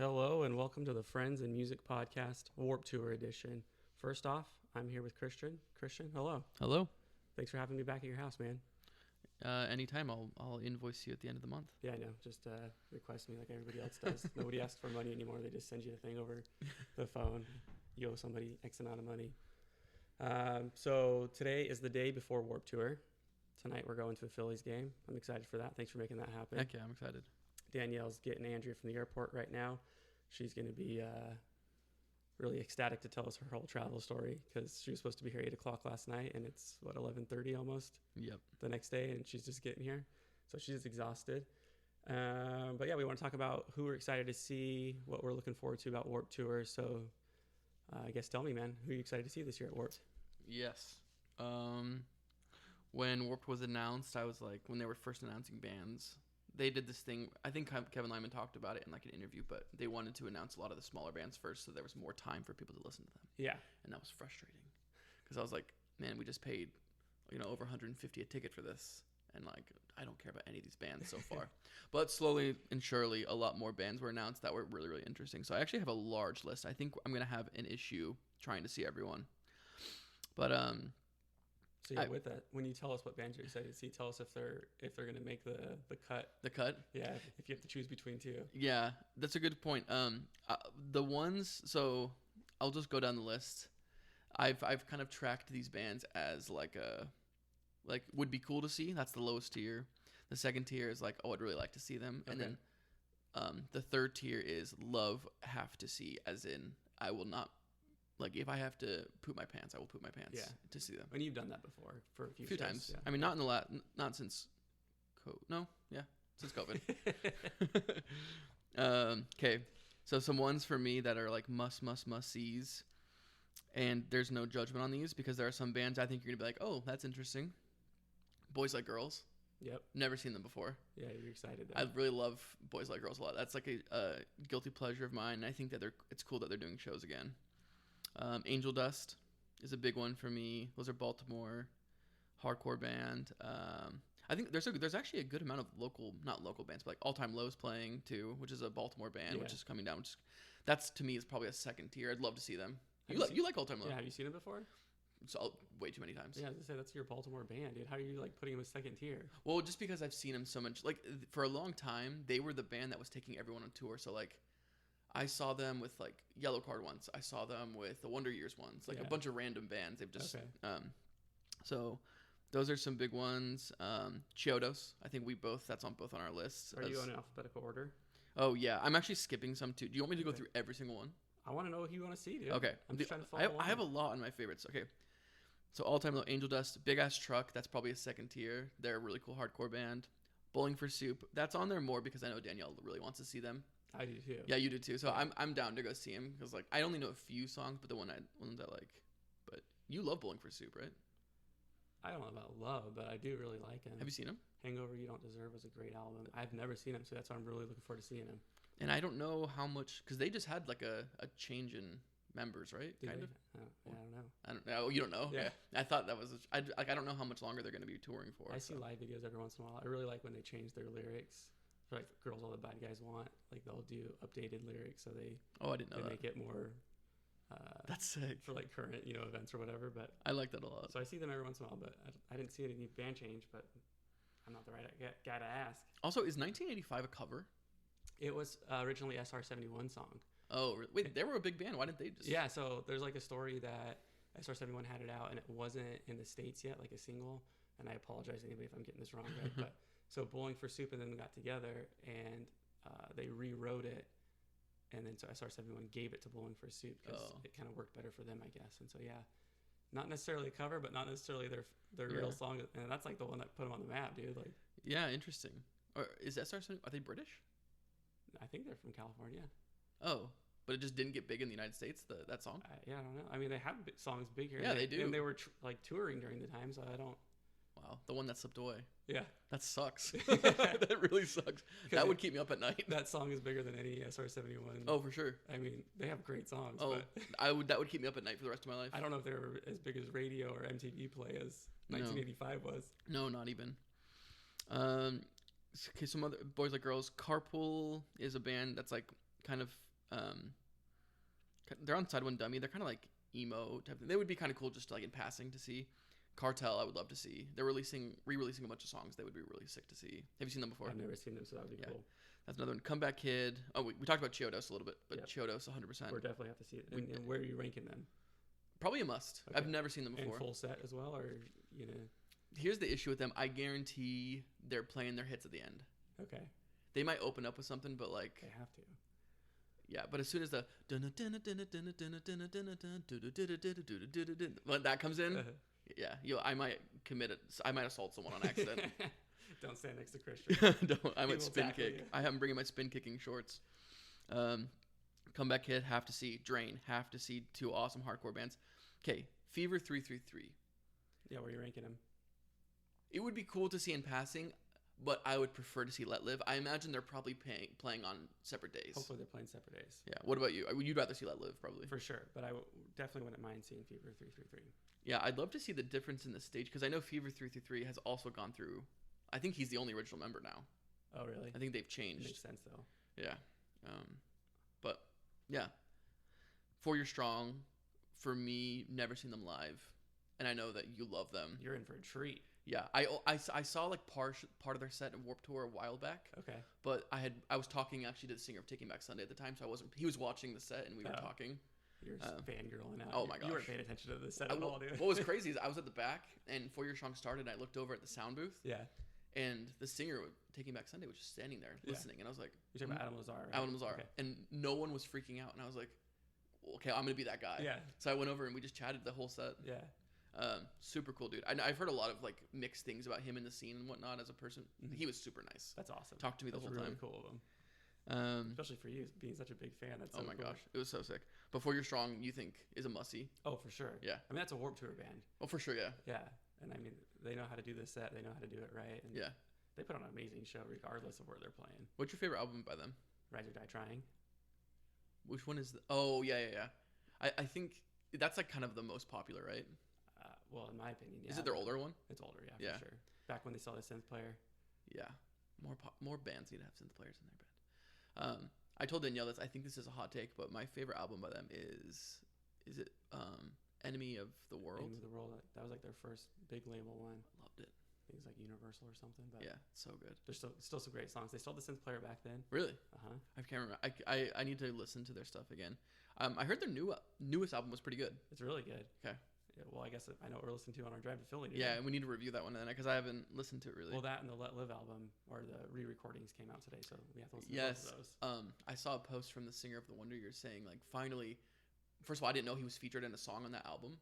Hello and welcome to the Friends and Music Podcast Warp Tour Edition. First off, I'm here with Christian. Christian, hello. Hello. Thanks for having me back at your house, man. Anytime I'll invoice you at the end of the month. Yeah, I know. Just request me like everybody else does. Nobody asks for money anymore. They just send you a thing over the phone. You owe somebody X amount of money. So today is the day before Warp Tour. Tonight we're going to a Phillies game. I'm excited for that. Thanks for making that happen. Heck yeah, I'm excited. Danielle's getting Andrea from the airport right now. She's going to be really ecstatic to tell us her whole travel story because she was supposed to be here 8 o'clock last night, and it's, 11:30 almost the next day, and she's just getting here. So she's exhausted. But yeah, we want to talk about who we're excited to see, what we're looking forward to about Warp Tour. So I guess tell me, man, who are you excited to see this year at Warp? Yes. When Warped was announced, I was like, when they were first announcing bands, they did this thing. I think Kevin Lyman talked about it in like an interview, but they wanted to announce a lot of the smaller bands first, so there was more time for people to listen to them. Yeah. And that was frustrating because I was like, man, we just paid, over $150 a ticket for this, and like I don't care about any of these bands so far. But slowly and surely, a lot more bands were announced that were really, really interesting. So I actually have a large list. I think I'm gonna have an issue trying to see everyone. But So yeah, with that, when you tell us what bands you're excited to see, tell us if they're gonna make the cut. The cut? Yeah, if you have to choose between two. Yeah, that's a good point. The ones. So I'll just go down the list. I've kind of tracked these bands as like would be cool to see. That's the lowest tier. The second tier is like, oh, I'd really like to see them, Okay. and then the third tier is love, have to see, as in I will not. Like, if I have to poop my pants, I will poop my pants to see them. And you've done that before for a few shows, times. Yeah. I mean, not since since COVID. Okay. So some ones for me that are like must sees. And there's no judgment on these because there are some bands I think you're going to be like, oh, that's interesting. Boys Like Girls. Yep. Never seen them before. Yeah, you're excited. I really love Boys Like Girls a lot. That's like a guilty pleasure of mine. And I think that it's cool that they're doing shows again. Angel Dust is a big one for me. Those are Baltimore hardcore band. I think there's actually a good amount of not local bands, but like All Time Low's playing too, which is a Baltimore band, which is coming down. That's to me is probably a second tier. I'd love to see them. You like All Time Low? Yeah, have you seen it before? So way too many times. Yeah, I was gonna say that's your Baltimore band, dude. How are you like putting them in second tier? Well, just because I've seen them so much. Like for a long time, they were the band that was taking everyone on tour. So like. I saw them with like Yellow Card once. I saw them with the Wonder Years once. Like a bunch of random bands. They've just so those are some big ones. Chiodos. I think that's on both on our lists. Are you in alphabetical order? Oh yeah, I'm actually skipping some too. Do you want me to go through every single one? I want to know what you want to see, dude. Okay, I'm just trying to follow I have a lot on my favorites. Okay, so All Time Low, Angel Dust, Big Ass Truck. That's probably a second tier. They're a really cool hardcore band. Bowling for Soup. That's on there more because I know Danielle really wants to see them. I do too. Yeah, you do too. So I'm down to go see him because like I only know a few songs, but the ones I like. But you love Bowling for Soup, right? I don't know about love, but I do really like him. Have you seen him? Hangover You Don't Deserve was a great album. I've never seen him, so that's why I'm really looking forward to seeing him. And I don't know how much because they just had like a change in members, right? Kind of. I don't know. I don't know. You don't know? Yeah. I thought that was. I don't know how much longer they're going to be touring for. I see live videos every once in a while. I really like when they change their lyrics. Like Girls All the Bad Guys Want, like they'll do updated lyrics, so they I didn't know that. Make it more. That's sick for like current events or whatever. But I like that a lot. So I see them every once in a while, but I didn't see any band change. But I'm not the right guy to ask. Also, is 1985 a cover? It was originally SR-71 song. Oh wait, they were a big band. Why didn't they just? Yeah, so there's like a story that SR-71 had it out and it wasn't in the States yet, like a single. And I apologize to anybody if I'm getting this wrong, right? But so Bowling for Soup and them got together and they rewrote it, and then so SR-71 gave it to Bowling for Soup because it kind of worked better for them, I guess. And so yeah, not necessarily a cover, but not necessarily their real song, and that's like the one that put them on the map, dude. Like, yeah, interesting. Or is SR-71? Are they British? I think they're from California. Oh, but it just didn't get big in the United States. That song? Yeah, I don't know. I mean, they have songs big here. Yeah, they do. And they were like touring during the time, so I don't. Wow, the one that slipped away. Yeah. That sucks. That really sucks. That would keep me up at night. That song is bigger than any SR-71. Oh, for sure. I mean, they have great songs. Oh, but that would keep me up at night for the rest of my life. I don't know if they were as big as radio or MTV Play as 1985 was. No, not even. Okay, some other Boys Like Girls. Carpool is a band that's like kind of they're on Side One Dummy. They're kind of like emo type thing. They would be kind of cool just like in passing to see. Cartel, I would love to see. They're re-releasing a bunch of songs. They would be really sick to see. Have you seen them before? I've never seen them, so that would be cool. That's another one. Comeback Kid. Oh, we talked about Chiodos a little bit, but Yep. Chiodos 100%. We're definitely have to see it. And where are you ranking them? Probably a must. Okay. I've never seen them And before. full set as well, or you know? Here's the issue with them. I guarantee they're playing their hits at the end. Okay. They might open up with something, but like They have to. yeah. But as soon as the when that comes in, yeah, I might commit it. I might assault someone on accident. Don't stand next to Christian. Don't. I He might will spin tackle kick. you. I'm bringing my spin kicking shorts. Comeback Kid, have to see. Drain, have to see. 2 awesome hardcore bands. Okay, Fever 333. Yeah, where are you ranking them? It would be cool to see in passing, but I would prefer to see Let Live. I imagine they're probably playing on separate days. Hopefully they're playing separate days. Yeah. What about you? You'd rather see Let Live, probably. For sure, but I definitely wouldn't mind seeing Fever 333. Yeah, I'd love to see the difference in the stage because I know Fever 333 has also gone through. I think he's the only original member now. Oh, really? I think they've changed. Makes sense though. Yeah. But yeah. For Your Strong, for me, never seen them live, and I know that you love them. You're in for a treat. Yeah, I saw like part of their set in Warped Tour a while back. Okay. But I was talking actually to the singer of Taking Back Sunday at the time, so I wasn't. He was watching the set and we were talking. You're fangirling out. Oh my gosh. You weren't paying attention to the set at all, dude. What was crazy is I was at the back and For Your Strong started and I looked over at the sound booth. Yeah. And the singer of Taking Back Sunday was just standing there listening, and I was like, You're talking about Adam Lazar, right? Adam Lazar. Okay. And no one was freaking out, and I was like, well, okay, I'm gonna be that guy. Yeah. So I went over and we just chatted the whole set. Yeah. Super cool dude. I've heard a lot of like mixed things about him in the scene and whatnot as a person. Mm-hmm. He was super nice. That's awesome. Talked to me the whole really time. Cool of him. Especially for you being such a big fan. That's oh so my cool. gosh, it was so sick. Before You're Strong, you think is a must-see? Oh, for sure. Yeah. I mean, that's a Warped Tour band. Oh, for sure, yeah. Yeah. And I mean, they know how to do this set. They know how to do it right. And yeah. They put on an amazing show regardless of where they're playing. What's your favorite album by them? Rise or Die Trying. Which one is oh, yeah. I think that's like kind of the most popular, right? Well, in my opinion, yeah. Is it their older one? It's older, yeah, for sure. Back when they saw the synth player. Yeah. More bands need to have synth players in their band. I told Danielle this. I think this is a hot take, but my favorite album by them is it Enemy of the World? Enemy of the World. That was like their first big label one. Loved it. I think it was like Universal or something. But yeah, so good. There's still some great songs. They still had the synth player back then. Really? Uh-huh. I can't remember. I need to listen to their stuff again. I heard their newest album was pretty good. It's really good. Okay. Yeah, well, I guess I know what we're listening to on our drive to Philly. Yeah, and we need to review that one then because I haven't listened to it really. Well, that and the Let Live album or the re-recordings came out today, so we have to listen to both of those. I saw a post from the singer of the Wonder Years saying like finally, first of all, I didn't know he was featured in a song on that album.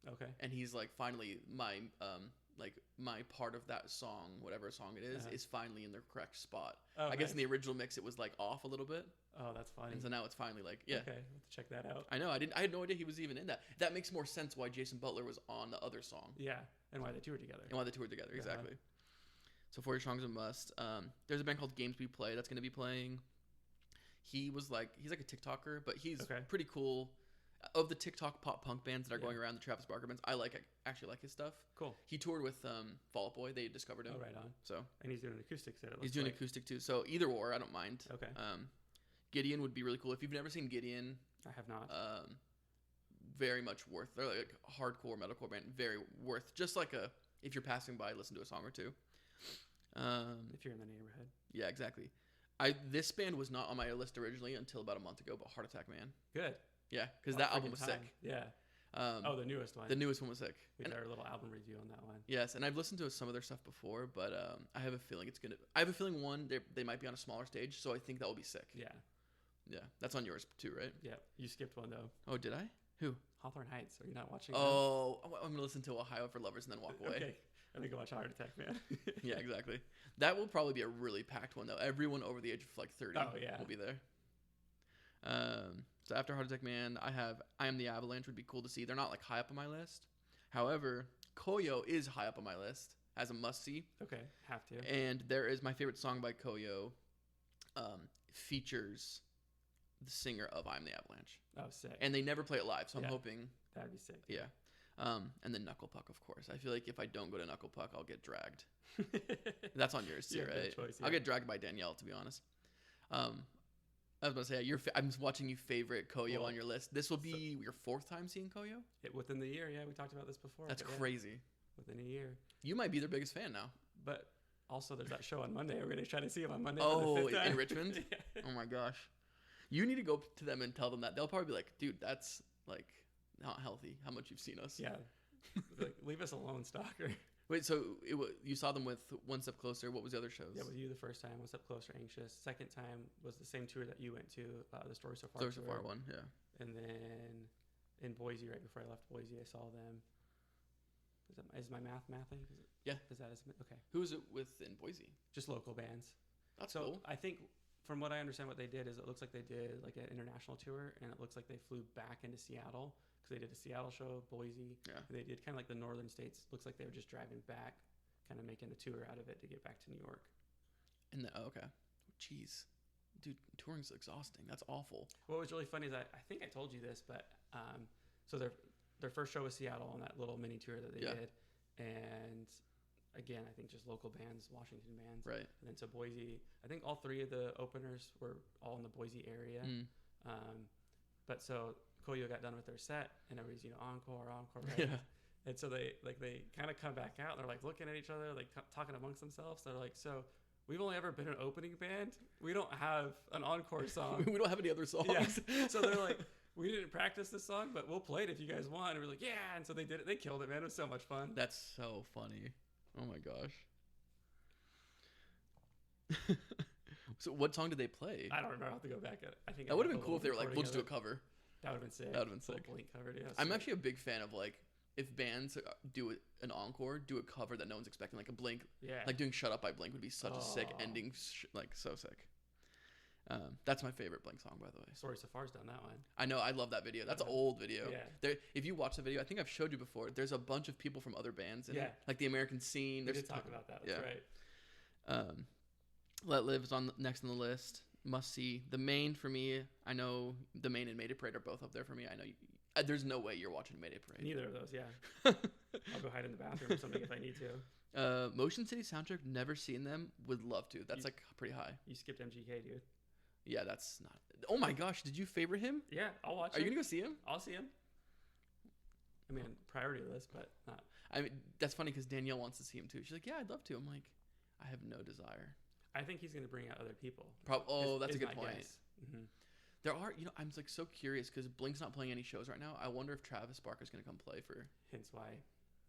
Okay. And he's like, finally, my part of that song, whatever song it is finally in the correct spot. Oh, I guess in the original mix it was like off a little bit. Oh, that's funny. And so now it's finally like, yeah. Okay, we'll have to check that out. I know. I had no idea he was even in that. That makes more sense why Jason Butler was on the other song. Yeah, and why they toured together. Exactly. So For Your Strong's a must. There's a band called Games We Play that's going to be playing. He's like a TikToker, but he's pretty cool. Of the TikTok pop punk bands that are going around, the Travis Barker bands, I actually like his stuff. Cool. He toured with Fall Out Boy. They discovered him. Oh, right on. So and he's doing an acoustic set. He's doing acoustic too. So either or, I don't mind. Okay. Gideon would be really cool. If you've never seen Gideon, I have not. Very much worth. They're like a hardcore metalcore band. Very worth. Just like if you're passing by, listen to a song or two. If you're in the neighborhood. Yeah, exactly. This band was not on my list originally until about a month ago, but Heart Attack Man. Good. Yeah, because that album was sick. Yeah. The newest one. The newest one was sick. We did our little album review on that one. Yes, and I've listened to some of their stuff before, but I have a feeling I have a feeling they might be on a smaller stage, so I think that will be sick. Yeah. Yeah, that's on yours too, right? Yeah, you skipped one though. Oh, did I? Who? Hawthorne Heights. Are you not watching? Oh, I'm gonna listen to Ohio for Lovers and then walk away. Okay, and then go watch Heart Attack Man. Yeah, exactly. That will probably be a really packed one though. Everyone over the age of like 30 will be there. So after Heart Attack Man, I Am the Avalanche would be cool to see. They're not like high up on my list. However, Koyo is high up on my list as a must-see. Okay, have to. And there is my favorite song by Koyo features the singer of I Am the Avalanche. Oh, sick. And they never play it live, so I'm hoping. That'd be sick. Yeah. And then Knuckle Puck, of course. I feel like if I don't go to Knuckle Puck, I'll get dragged. That's on yours too, right? Choice, I'll get dragged by Danielle, to be honest. I was about to say, I'm watching you favorite Koyo Well, on your list. This will be your 4th time seeing Koyo? Within the year, yeah, we talked about this before. That's but yeah, crazy. within a year. You might be their biggest fan now. But also, there's that show on Monday. We're going to try to see him on Monday. Oh, for the 5th time. in Richmond? Yeah. Oh my gosh. You need to go to them and tell them that. They'll probably be like, dude, that's like not healthy how much you've seen us. Yeah. Like, leave us alone, stalker. Wait, so you saw them with One Step Closer. What was the other shows? Yeah, with you the first time, One Step Closer, Anxious. Second time was the same tour that you went to, the Story So Far Story So tour. Far one, yeah. And then in Boise, right before I left Boise, I saw them. Is my math mathing? Yeah. Is that okay? Who was it with in Boise? Just local bands. That's So cool. I think, from what I understand, what they did is it looks like they did like an international tour, and it looks like they flew back into Seattle because they did a Seattle show, Boise. Yeah. And they did kind of like the northern states. Looks like they were just driving back, kind of making a tour out of it to get back to New York. Okay. Jeez. Dude, touring's exhausting. That's awful. What was really funny is I think I told you this, but so their first show was Seattle on that little mini tour that they did, and again, I think just local bands, Washington bands, Right. And then to Boise, I think all 3 of the openers were all in the Boise area. But so Koyo got done with their set, and everybody's encore, right? Yeah. And so they kind of come back out, and they're like looking at each other, like talking amongst themselves. They're like, so. We've only ever been an opening band. We don't have an encore song. We don't have any other songs. Yeah. So they're like, we didn't practice this song, but we'll play it if you guys want. And we're like, yeah. And so they did it. They killed it, man. It was so much fun. That's so funny. Oh my gosh. So what song did they play? I don't remember. I'll have to go back at it. I think that would have been cool if they were like, we'll just do a cover. That would have been sick. That would have been sick. Blink covered, yeah. I'm actually a big fan of like, if bands do an encore, do a cover that no one's expecting, like a Blink. Yeah. Like doing Shut Up by Blink would be such a sick ending, like so sick. That's my favorite Blink song, by the way. Story So Far's done that one. I know, I love that video. That's an old video. Yeah. There, if you watch the video, I think I've showed you before. There's a bunch of people from other bands in it, like the American Scene. We did talk about that. That's right. Let Live is next on the list. Must see. The Main for me. I know The Main and Mayday Parade are both up there for me. I know there's no way you're watching Mayday Parade. Neither of those, yeah. I'll go hide in the bathroom or something if I need to. Motion City Soundtrack, never seen them. Would love to. That's like pretty high. You skipped MGK, dude. Yeah, that's not. Oh my gosh, did you favorite him? Yeah, I'll watch Are you gonna go see him? I'll see him. I mean, priority list, but not. I mean, that's funny because Danielle wants to see him too. She's like, yeah, I'd love to. I'm like, I have no desire. I think he's going to bring out other people. That's a good point. Mm-hmm. There are, I'm like so curious because Blink's not playing any shows right now. I wonder if Travis Barker's going to come play for. Hence why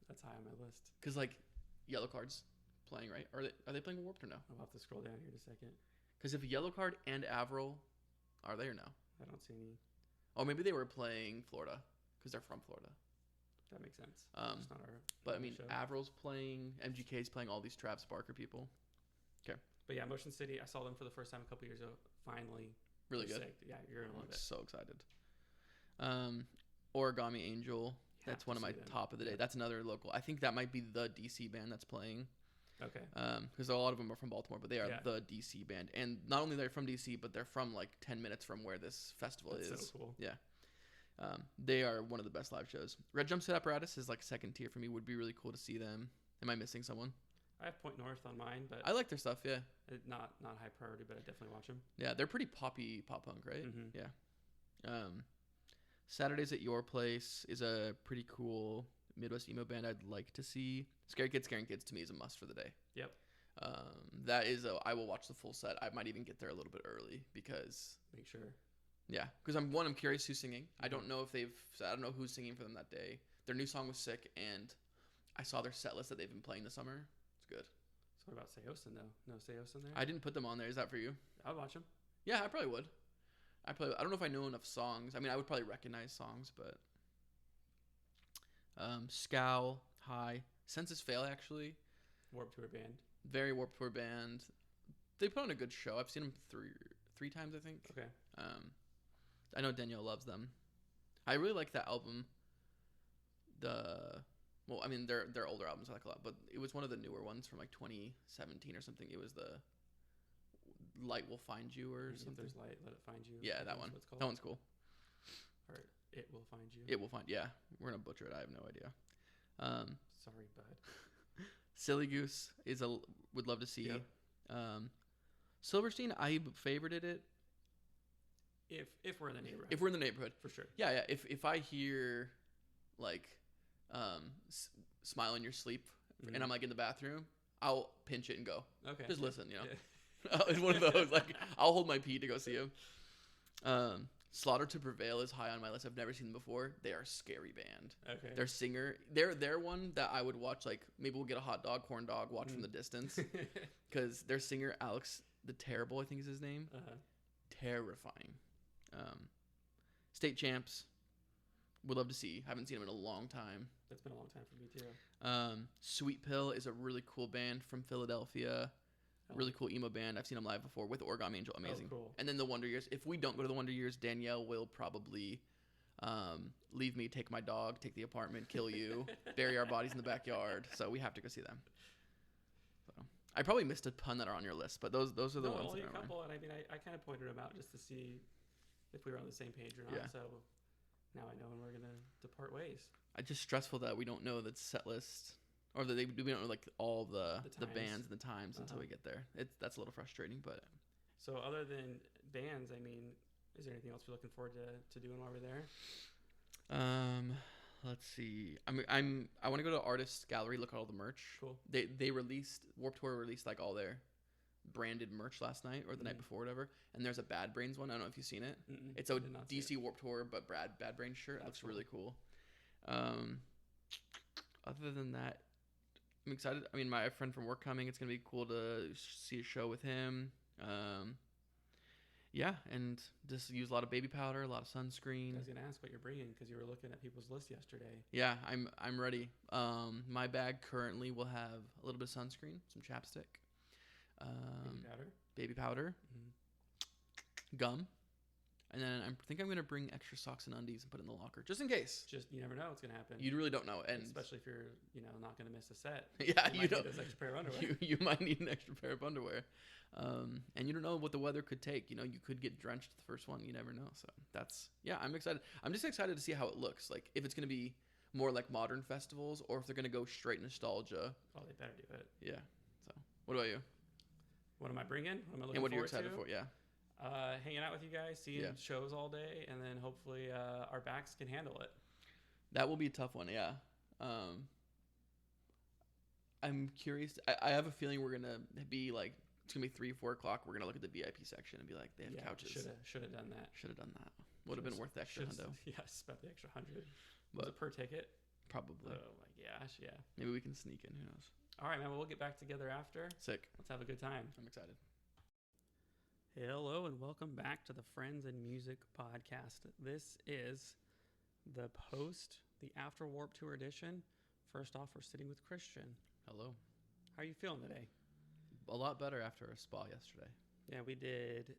that's high on my list. Because like Yellow Card's playing, right? Are they playing Warped or no? I'll have to scroll down here in a second. Because if Yellow Card and Avril are they or no? I don't see any. Oh, maybe they were playing Florida because they're from Florida. That makes sense. It's not our. But I mean, show. Avril's playing, MGK's playing all these Travis Barker people. Okay. But yeah, Motion City, I saw them for the first time a couple years ago. Finally. Really good. Sick. Yeah, you're gonna love it. So excited. Origami Angel. That's one of my top of the day. That's another local. I think that might be the DC band that's playing. Okay. Because a lot of them are from Baltimore, but they are the DC band, and not only they're from DC, but they're from like 10 minutes from where this festival is. So cool. Yeah. They are one of the best live shows. Red Jumpsuit Apparatus is like second tier for me. Would be really cool to see them. Am I missing someone? I have Point North on mine, but I like their stuff. Yeah. Not high priority, but I definitely watch them. Yeah, they're pretty poppy pop punk, right? Mm-hmm. Yeah. Saturdays at Your Place is a pretty cool Midwest emo band I'd like to see. Scaring Kids to me is a must for the day. Yep. That is I will watch the full set. I might even get there a little bit early because make sure. Yeah, because I'm curious who's singing. I don't know if I don't know who's singing for them that day. Their new song was sick, and I saw their set list that they've been playing this summer. It's good. So what about Seosin though? No Seosin there? I didn't put them on there. Is that for you? I'd watch them. Yeah, I probably would. I don't know if I know enough songs. I mean, I would probably recognize songs, but Scowl, High, Census Fail actually. Warped Tour band. Very Warped Tour band. They put on a good show. I've seen them three times, I think. Okay. I know Danielle loves them. I really like that album. I mean, their older albums I like a lot, but it was one of the newer ones from like 2017 or something. It was the Light Will Find You or something. If there's light, let it find you. Yeah, that one. That one's cool. Or It Will Find You. It Will Find. Yeah, we're gonna butcher it. I have no idea. Sorry, bud. Silly Goose would love to see. Yep. Silverstein, I favorited it. If we're in the neighborhood. If we're in the neighborhood. For sure. Yeah. If I hear, like, smile in your sleep, and I'm, like, in the bathroom, I'll pinch it and go. Okay. Just listen, you know. Yeah. It's one of those. Like, I'll hold my pee to go see him. Slaughter to Prevail is high on my list. I've never seen them before. They are a scary band. Okay. Their singer, they're one that I would watch. Like, maybe we'll get a hot dog, corn dog, watch from the distance, because their singer Alex the Terrible, I think is his name. Terrifying. State champs. Would love to see. Haven't seen them in a long time. That's been a long time for me too. Sweet Pill is a really cool band from Philadelphia. Really cool emo band. I've seen them live before with Origami Angel. Amazing. Oh, cool. And then the Wonder Years. If we don't go to the Wonder Years, Danielle will probably leave me, take my dog, take the apartment, kill you, bury our bodies in the backyard. So we have to go see them. So I probably missed a ton that are on your list, but those are the ones. Only that a are couple, and I mean, I kind of pointed them out just to see if we were on the same page or not. Yeah. So now I know when we're gonna depart ways. It's just stressful that we don't know the set list. Or that we don't know, like, all the bands and the times until we get there. That's a little frustrating, but. So other than bands, I mean, is there anything else you're looking forward to doing while we're there? Let's see. I want to go to Artists Gallery, look at all the merch. Cool. They released Warped Tour released, like, all their branded merch last night or the night before, whatever. And there's a Bad Brains one. I don't know if you've seen it. It's a DC Warped Tour but Bad Brains shirt. It looks really cool. Other than that, I'm excited. I mean, my friend from work coming. It's going to be cool to see a show with him. Yeah, and just use a lot of baby powder, a lot of sunscreen. I was going to ask what you're bringing because you were looking at people's list yesterday. Yeah, I'm ready. My bag currently will have a little bit of sunscreen, some chapstick. Baby powder. Gum. And then I think I'm going to bring extra socks and undies and put it in the locker, just in case. Just, you never know what's going to happen. You really don't know. And especially if you're, not going to miss a set. Yeah, you know. This extra pair of underwear. You might need an extra pair of underwear. And you don't know what the weather could take. You could get drenched the first one. You never know. So I'm excited. I'm just excited to see how it looks. Like, if it's going to be more like modern festivals or if they're going to go straight nostalgia. Oh, they better do it. Yeah. So, what about you? What am I bringing? What am I looking and what are you forward excited to? for? Yeah. Hanging out with you guys, seeing shows all day, and then hopefully our backs can handle it. That will be a tough one, yeah. I'm curious. I have a feeling we're going to be like, it's going to be 3, 4 o'clock. We're going to look at the VIP section and be like, they have couches. Should have done that. Should have done that. Would have been worth the extra hundo. Yeah, spent the extra 100. Was it per ticket? Probably. Oh my gosh, yeah. Maybe we can sneak in. Who knows? All right, man. Well, we'll get back together after. Sick. Let's have a good time. I'm excited. Hello and welcome back to the Friends and Music podcast. This is the after Warped Tour edition. First off, we're sitting with Christian. Hello. How are you feeling today? A lot better after a spa yesterday. Yeah, we did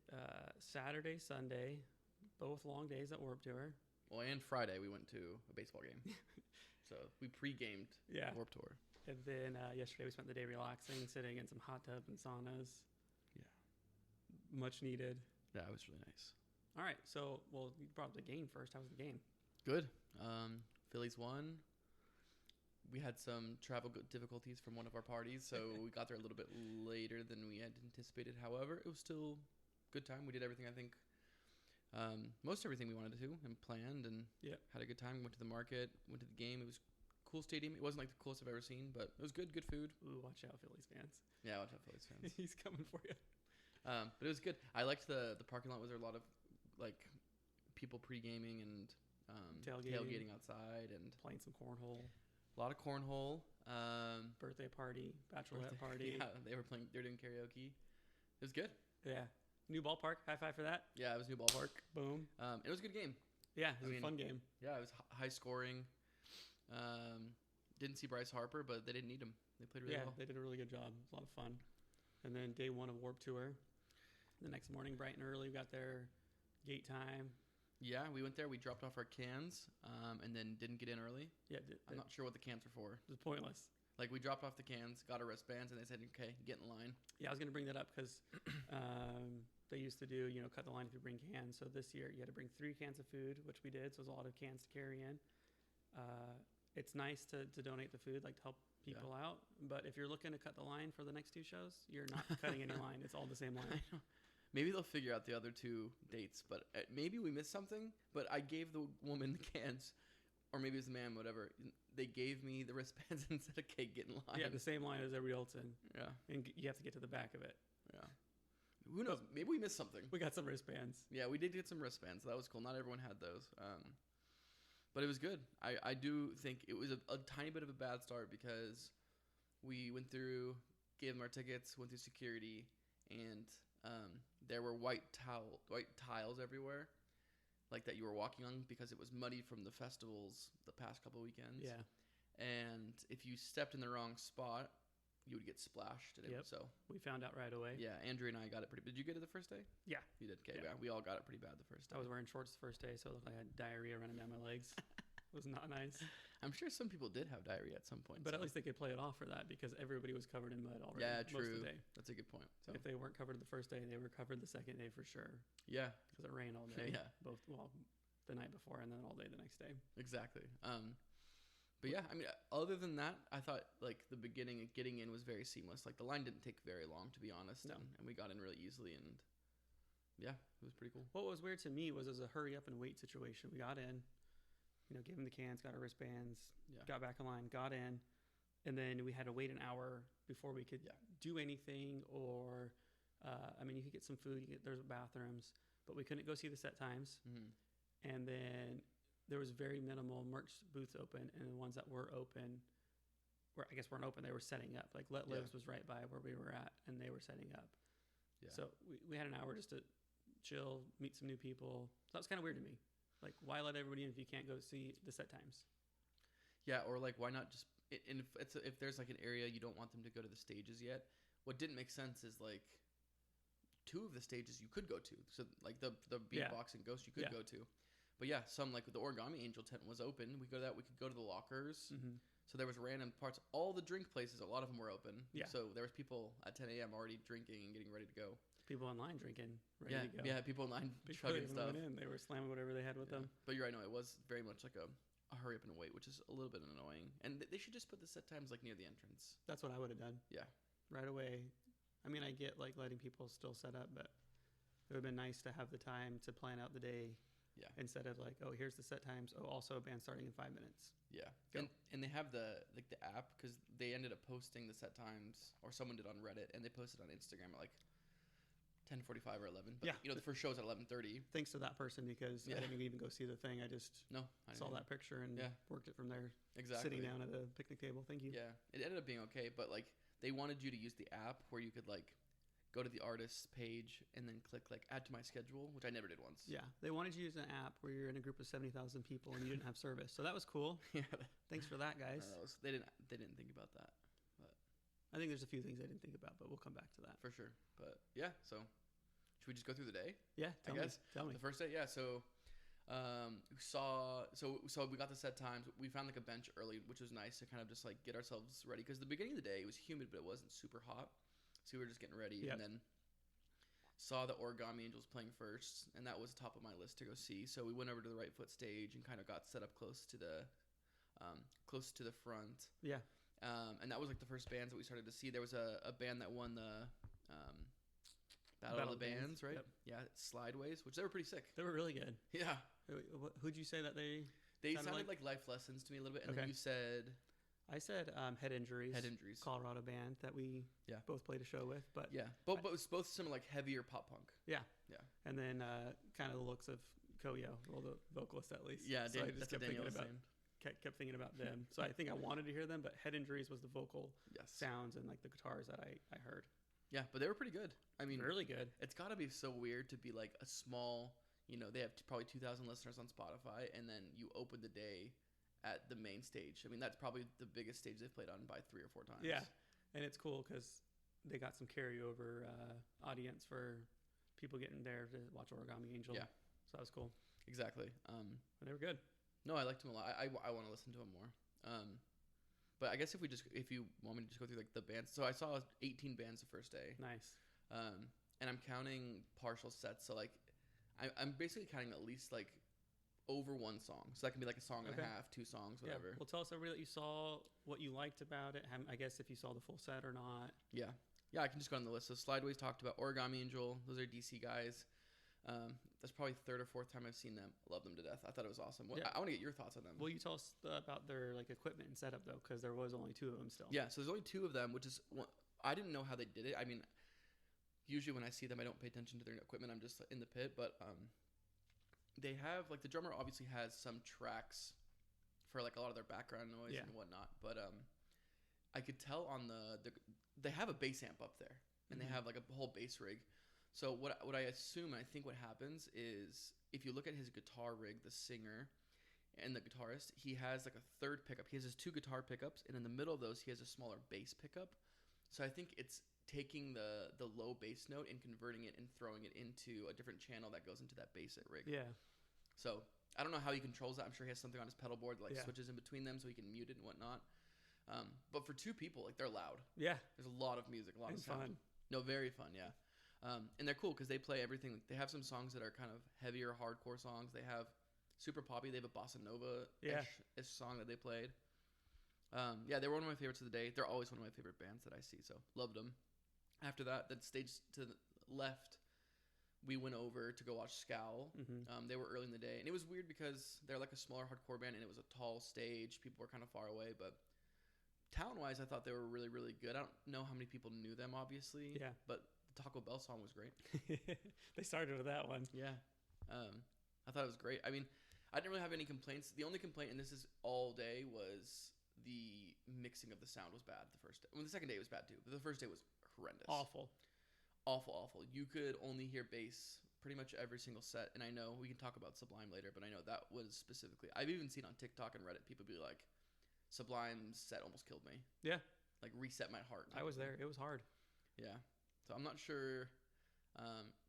Saturday, Sunday, both long days at Warped Tour. Well, and Friday we went to a baseball game. So we pre-gamed Warped Tour. And then yesterday we spent the day relaxing, sitting in some hot tubs and saunas. Much needed. Yeah, it was really nice. All right, so you brought up the game first. How was the game? Good. Phillies won. We had some travel difficulties from one of our parties, so we got there a little bit later than we had anticipated. However, it was still a good time. We did everything, I think, most everything we wanted to do and planned, and had a good time. We went to the market, went to the game. It was a cool stadium. It wasn't like the coolest I've ever seen, but it was good food. Ooh, watch out, Phillies fans. Yeah, watch out, Phillies fans. He's coming for you. But it was good. I liked the parking lot. Was there a lot of like people pre-gaming and tailgating outside and playing some cornhole. A lot of cornhole. Birthday party, bachelorette party. Yeah, they were doing karaoke. It was good. Yeah. New ballpark. High five for that. Yeah, it was new ballpark. Boom. It was a good game. Yeah, it was a fun game. Yeah, it was high scoring. Didn't see Bryce Harper, but they didn't need him. They played really well. Yeah, they did a really good job. It was a lot of fun. And then day 1 of Warped Tour. The next morning, bright and early, we got there gate time. Yeah, we went there. We dropped off our cans and then didn't get in early. Yeah, I'm not sure what the cans were for. It was pointless. Like, we dropped off the cans, got our wristbands, and they said, okay, get in line. Yeah, I was going to bring that up because they used to do, cut the line if you bring cans. So this year, you had to bring 3 cans of food, which we did. So it was a lot of cans to carry in. It's nice to donate the food, like to help people out. But if you're looking to cut the line for the next 2 shows, you're not cutting any line. It's all the same line. Maybe they'll figure out the other 2 dates, but maybe we missed something. But I gave the woman the cans, or maybe it was the man, whatever. They gave me the wristbands and said, "Okay, get in line." Yeah, the same line as everybody else in. Yeah. And you have to get to the back of it. Yeah. Who knows? Maybe we missed something. We got some wristbands. Yeah, we did get some wristbands. That was cool. Not everyone had those. But it was good. I do think it was a tiny bit of a bad start because we went through, gave them our tickets, went through security, and there were white tiles everywhere, like that you were walking on because it was muddy from the festivals the past couple of weekends. Yeah. And if you stepped in the wrong spot, you would get splashed. Yep. So we found out right away. Yeah, Andrew and I got it pretty. Did you get it the first day? Yeah. You did. Okay. Yeah. Yeah, we all got it pretty bad the first day. I was wearing shorts the first day, so it looked like I had diarrhea running down my legs. It was not nice. I'm sure some people did have diarrhea at some point. But at least they could play it off for that because everybody was covered in mud already. Yeah, true. Most of the day. That's a good point. So. If they weren't covered the first day, they were covered the second day for sure. Yeah. Because it rained all day. Yeah. The night before and then all day the next day. Exactly. But yeah, I mean, other than that, I thought like the beginning of getting in was very seamless. Like the line didn't take very long, to be honest. No. And we got in really easily, and yeah, it was pretty cool. What was weird to me was it was a hurry up and wait situation. We got in, gave them the cans, got our wristbands, got back in line, got in, and then we had to wait an hour before we could do anything. Or, you could get some food. There's bathrooms, but we couldn't go see the set times. Mm-hmm. And then there was very minimal merch booths open, and the ones that were open, weren't open. They were setting up. Like Let Lives was right by where we were at, and they were setting up. Yeah. So we had an hour just to chill, meet some new people. So that was kind of weird to me. Like, why let everybody in if you can't go see the set times? Yeah, or like, why not just? And if there's like an area you don't want them to go to the stages yet, what didn't make sense is like 2 of the stages you could go to. So like the beatbox and ghost you could go to. But yeah, some like the origami angel tent was open. We go to that. We could go to the lockers. Mm-hmm. So there was random parts. All the drink places, a lot of them were open. Yeah. So there was people at 10 a.m. already drinking and getting ready to go. People in line drinking, ready to go. Yeah, people in line chugging stuff. They were slamming whatever they had with them. But you're right. No, it was very much like a hurry up and wait, which is a little bit annoying. And they should just put the set times like near the entrance. That's what I would have done. Yeah. Right away. I mean, I get like letting people still set up, but it would have been nice to have the time to plan out the day. Yeah. Instead of like, oh, here's the set times. Oh, also a band starting in 5 minutes. Yeah. And they have the app because they ended up posting the set times, or someone did on Reddit, and they posted on Instagram at like 10:45 or 11. But the first show's at 11:30. Thanks to that person because I didn't even go see the thing. I just saw that picture and worked it from there. Exactly. Sitting down at a picnic table. Thank you. Yeah. It ended up being okay, but like they wanted you to use the app where you could like go to the artist's page and then click like add to my schedule, which I never did once. Yeah, they wanted you to use an app where you're in a group of 70,000 people and you didn't have service, so that was cool. Yeah, thanks for that, guys. They didn't think about that, but I think there's a few things they didn't think about, but we'll come back to that for sure. But yeah, so should we just go through the day? Yeah, tell me. The first day, yeah. So we got the set times. We found like a bench early, which was nice to kind of just like get ourselves ready because the beginning of the day it was humid, but it wasn't super hot. So we were just getting ready, and then saw the Origami Angels playing first, and that was top of my list to go see. So we went over to the Right Foot stage and kind of got set up close to the front. Yeah. And that was like the first bands that we started to see. There was a band that won the Battle of the Bands, right? Yep. Yeah, Slideways, which they were pretty sick. They were really good. Yeah. Who'd you say that they? They sounded like Life Lessons to me a little bit, and then you said. I said Head Injuries. Head Injuries. Colorado band that we both played a show with. But but it was both similar, like heavier pop punk. Yeah. Yeah. And then kind of the looks of Koyo, well, the vocalist at least. Yeah, so I just kept thinking about them. So I think I wanted to hear them, but Head Injuries was the vocal sounds and like the guitars that I heard. Yeah, but they were pretty good. I mean, really good. It's got to be so weird to be like a small, they have probably 2,000 listeners on Spotify, and then you open the day at the main stage. I mean, that's probably the biggest stage they've played on by 3 or 4 times. Yeah, and it's cool because they got some carryover audience for people getting there to watch Origami Angel. Yeah. So that was cool. Exactly. And they were good. No, I liked them a lot. I want to listen to them more. But I guess if you want me to just go through like the bands. So I saw 18 bands the first day. Nice. And I'm counting partial sets. So like I'm basically counting at least like over 1 song. So that can be like a song and a half, 2 songs, whatever. Yeah. Well, tell us everybody that you saw, what you liked about it. I guess if you saw the full set or not. Yeah. Yeah, I can just go on the list. So Slideways talked about. Origami Angel. Those are DC guys. That's probably third or fourth time I've seen them. Love them to death. I thought it was awesome. Yeah. I want to get your thoughts on them. Well, you tell us about their like equipment and setup though, because there was only 2 of them still. Yeah, so there's only 2 of them, which is I didn't know how they did it. I mean, usually when I see them, I don't pay attention to their equipment. I'm just in the pit, but they have like the drummer obviously has some tracks for like a lot of their background noise and whatnot, but I could tell on they have a bass amp up there, and they have like a whole bass rig. So what I assume, and I think what happens is if you look at his guitar rig, the singer and the guitarist, he has like a third pickup. He has his 2 guitar pickups, and in the middle of those, he has a smaller bass pickup. So I think it's taking the low bass note and converting it and throwing it into a different channel that goes into that bass rig. Yeah. So I don't know how he controls that. I'm sure he has something on his pedal board that like Yeah. switches in between them so he can mute it and whatnot. But for 2 people, like they're loud. Yeah. There's a lot of music, a lot And of sound. fun. No, very fun, yeah. And they're cool because they play everything. They have some songs that are kind of heavier, hardcore songs. They have super poppy. They have a bossa nova-ish song that they played. Yeah, they were one of my favorites of the day. They're always one of my favorite bands that I see, so loved them. After that, the stage to the left, we went over to go watch Scowl. They were early in the day, and it was weird because they're like a smaller hardcore band, and it was a tall stage. People were kind of far away, but talent-wise, I thought they were really, really good. I don't know how many people knew them, obviously. Yeah. But the Taco Bell song was great. They started with that one. Yeah. I thought it was great. I mean, I didn't really have any complaints. The only complaint, and this is all day, was the mixing of the sound was bad the first day. Well, the second day was bad too, but the first day was horrendous. Awful. Awful. You could only hear bass pretty much every single set. And I know we can talk about Sublime later, but I know that was specifically, I've even seen on TikTok and Reddit, people be like, Sublime's set almost killed me. Yeah. Like reset my heart. I was there. It was hard. Yeah. So I'm not sure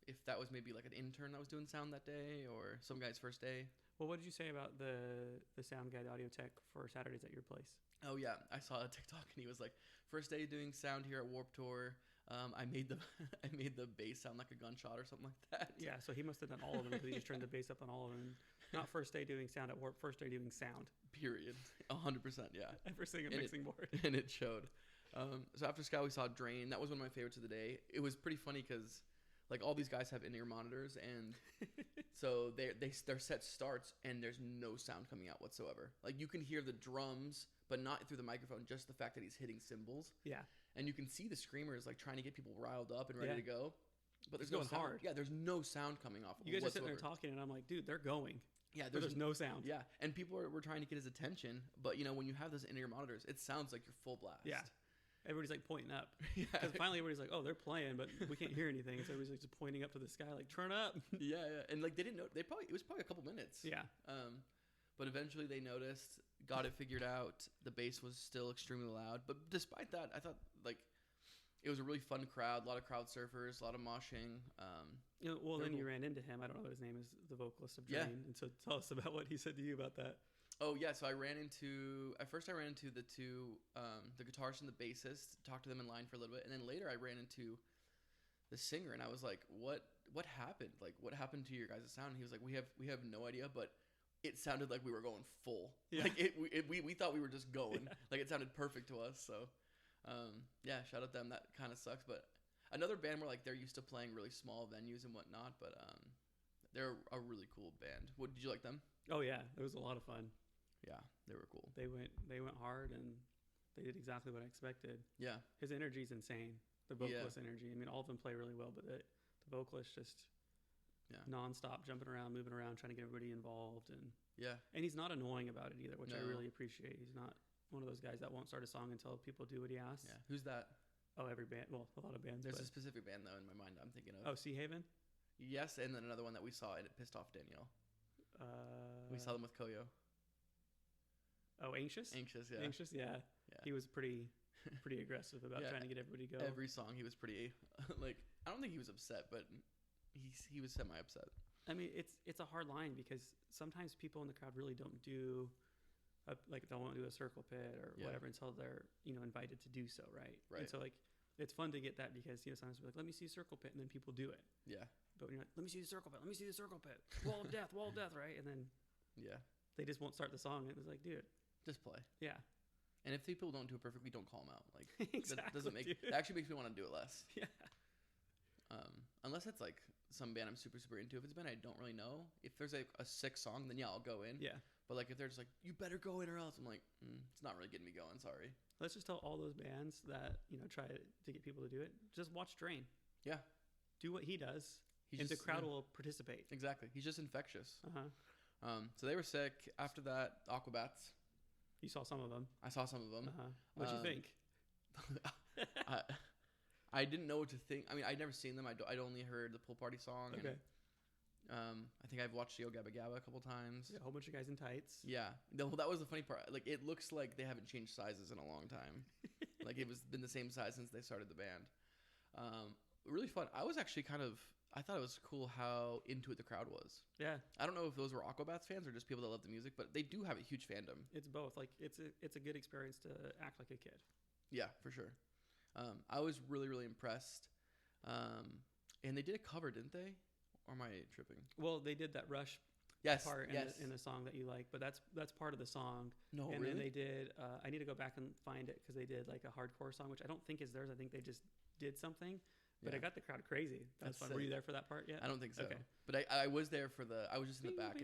if that was maybe like an intern that was doing sound that day or some guy's first day. Well, what did you say about the sound guy, the audio tech for Saturdays at your place? Oh yeah, I saw a TikTok and he was like, first day doing sound here at Warped Tour. I made the bass sound like a gunshot or something like that. Yeah, so he must have done all of them because he just turned the bass up on all of them. Not first day doing sound at Warp, first day doing sound. Period. 100%, yeah. Every single mixing board. And it showed. So after Sky, we saw Drain. That was one of my favorites of the day. It was pretty funny because like all these guys have in-ear monitors, and so their set starts and there's no sound coming out whatsoever. Like you can hear the drums, but not through the microphone. Just the fact that he's hitting cymbals. Yeah. And you can see the screamers like trying to get people riled up and ready to go, but there's It's no going sound. hard. Yeah, there's no sound coming off. You guys whatsoever. are sitting there talking, and I'm like, dude, they're going. Yeah, there's no sound. Yeah, and people were trying to get his attention, but you know when you have those in-ear monitors, it sounds like you're full blast. Yeah. Everybody's like pointing up. Yeah. Because finally everybody's like, oh, they're playing, but we can't hear anything. So everybody's like just pointing up to the sky, like, turn up. Yeah. And like they didn't know. It was probably a couple minutes. Yeah. But eventually they noticed, got it figured out. The bass was still extremely loud, but despite that, I thought like it was a really fun crowd. A lot of crowd surfers, a lot of moshing. You know, well, then cool. you ran into him. I don't know what his name is, the vocalist of Drain. And so tell us about what he said to you about that. Oh yeah, so I ran into the two, the guitarist and the bassist, talked to them in line for a little bit, and then later I ran into the singer, and I was like, what happened? Like, what happened to your guys' sound? And he was like, we have no idea, but it sounded like we were going full. Yeah. Like we thought we were just going. Yeah. Like it sounded perfect to us. So, yeah, shout out them. That kind of sucks, but another band where like they're used to playing really small venues and whatnot, but they're a really cool band. Did you like them? Oh yeah, it was a lot of fun. Yeah, they were cool. They went hard, and they did exactly what I expected. Yeah. His energy's insane. The vocalist energy. I mean, all of them play really well, but the vocalist just nonstop jumping around, moving around, trying to get everybody involved, and he's not annoying about it either, which I really appreciate. He's not one of those guys that won't start a song until people do what he asks. Yeah. Who's that? Oh, every band. Well, a lot of bands. There's a specific band though in my mind I'm thinking of. Oh, Sea Haven? Yes, and then another one that we saw and it pissed off Danielle. We saw them with Koyo. Oh, Anxious, yeah. He was pretty aggressive about trying to get everybody to go. Every song he was pretty like, I don't think he was upset, but he was semi upset. I mean, it's a hard line because sometimes people in the crowd really don't do they won't do a circle pit or whatever until they're invited to do so, right? And so like it's fun to get that because sometimes we're like, let me see a circle pit, and then people do it. Yeah. But when you're like, let me see the circle pit, wall of death, right? And then they just won't start the song. It was like, dude, just play. Yeah. And if people don't do it perfectly, don't call them out. Like Exactly, that doesn't make dude. that actually makes me want to do it less. Yeah. Unless it's like some band I'm super super into. If it's a band I don't really know, if there's like a sick song, then yeah, I'll go in. Yeah. But like if they're just like, you better go in or else, I'm like, it's not really getting me going. Sorry. Let's just tell all those bands that, you know, try to get people to do it. Just watch Drain. Yeah. Do what he does, and the just, crowd will participate. Exactly. He's just infectious. Uh-huh. So they were sick. After that, Aquabats. You saw some of them. I saw some of them. Uh-huh. What'd you think? I didn't know what to think. I mean, I'd never seen them. I'd only heard the Pool Party song. Okay. And, I think I've watched Yo Gabba Gabba a couple times. Yeah, a whole bunch of guys in tights. Yeah. No, that was the funny part. Like, it looks like they haven't changed sizes in a long time. Like, it was been the same size since they started the band. Really fun. I was actually I thought it was cool how into it the crowd was. Yeah. I don't know if those were Aquabats fans or just people that love the music, but they do have a huge fandom. It's both. Like, it's a good experience to act like a kid. Yeah, for sure. I was really, really impressed. And they did a cover, didn't they? Or am I tripping? Well, they did that Rush part in the song that you like, but that's part of the song. No, and really? then they did, I need to go back and find it because they did like a hardcore song, which I don't think is theirs. I think they just did something. But Yeah. I got the crowd crazy. That's fun. sick. Were you there for that part yet? I don't think so. Okay. But I was there for I was just in the back.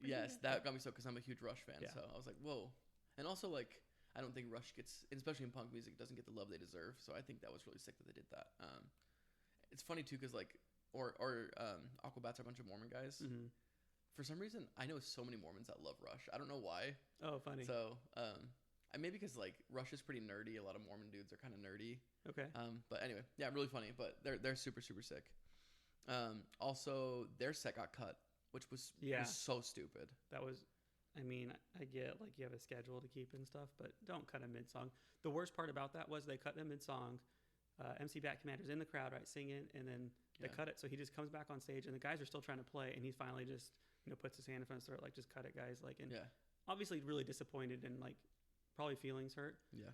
Yes, that got me so, because I'm a huge Rush fan. Yeah. So I was like, whoa. And also, like, I don't think Rush gets, especially in punk music, doesn't get the love they deserve. So I think that was really sick that they did that. It's funny, too, because, like, Aquabats are a bunch of Mormon guys. Mm-hmm. For some reason, I know so many Mormons that love Rush. I don't know why. Oh, funny. So, maybe because, like, Rush is pretty nerdy. A lot of Mormon dudes are kind of nerdy. Okay. But anyway, yeah, really funny. But they're super, super sick. Also, their set got cut, which was so stupid. That was, I mean, I get like you have a schedule to keep and stuff, but don't cut him mid-song. The worst part about that was they cut him mid-song. MC Bat Commander's in the crowd, right, singing, and then they cut it. So he just comes back on stage, and the guys are still trying to play, and he finally just, you know, puts his hand in front of his throat, like, just cut it, guys. Like, and obviously really disappointed and, like, probably feelings hurt. Yeah.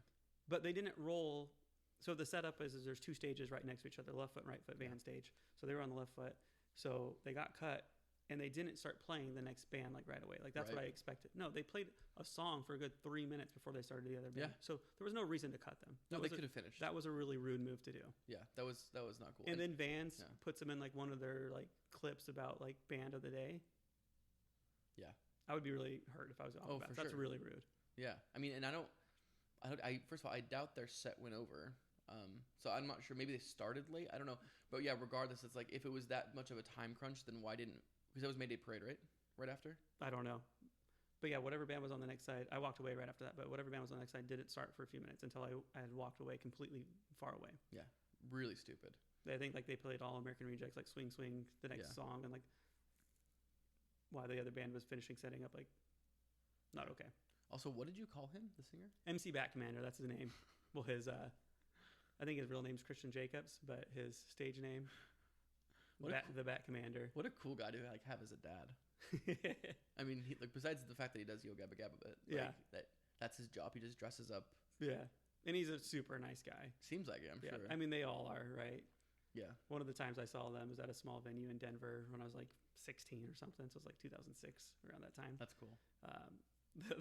But they didn't roll. So the setup is there's two stages right next to each other, left foot and right foot band stage. So they were on the left foot. So they got cut, and they didn't start playing the next band, like, right away. Like, that's what I expected. No, they played a song for a good 3 minutes before they started the other band. Yeah. So there was no reason to cut them. No, they could have finished. That was a really rude move to do. Yeah, that was not cool. And then Vans puts them in, like, one of their, like, clips about, like, band of the day. Yeah. I would be really hurt if I was off that. That's really rude. Yeah. I mean, and I first of all, I doubt their set went over. So I'm not sure. Maybe they started late. I don't know. But yeah, regardless, it's like if it was that much of a time crunch, then why didn't? Because that was Mayday Parade, right? Right after. I don't know. But yeah, whatever band was on the next side, I walked away right after that. But whatever band was on the next side didn't start for a few minutes until I had walked away completely far away. Yeah, really stupid. I think like they played All American Rejects, like Swing Swing, the next song, and like while the other band was finishing setting up, like not okay. Also, what did you call him, the singer? MC Bat Commander, that's his name. Well, his I think his real name's Christian Jacobs, but his stage name, the Bat Commander. What a cool guy to like have as a dad. I mean, he, like besides the fact that he does Yo Gabba Gabba, but like, that's his job. He just dresses up. Yeah, and he's a super nice guy. Seems like it. I'm sure. I mean, they all are, right? Yeah. One of the times I saw them was at a small venue in Denver when I was like 16 or something. So it was like 2006, around that time. That's cool.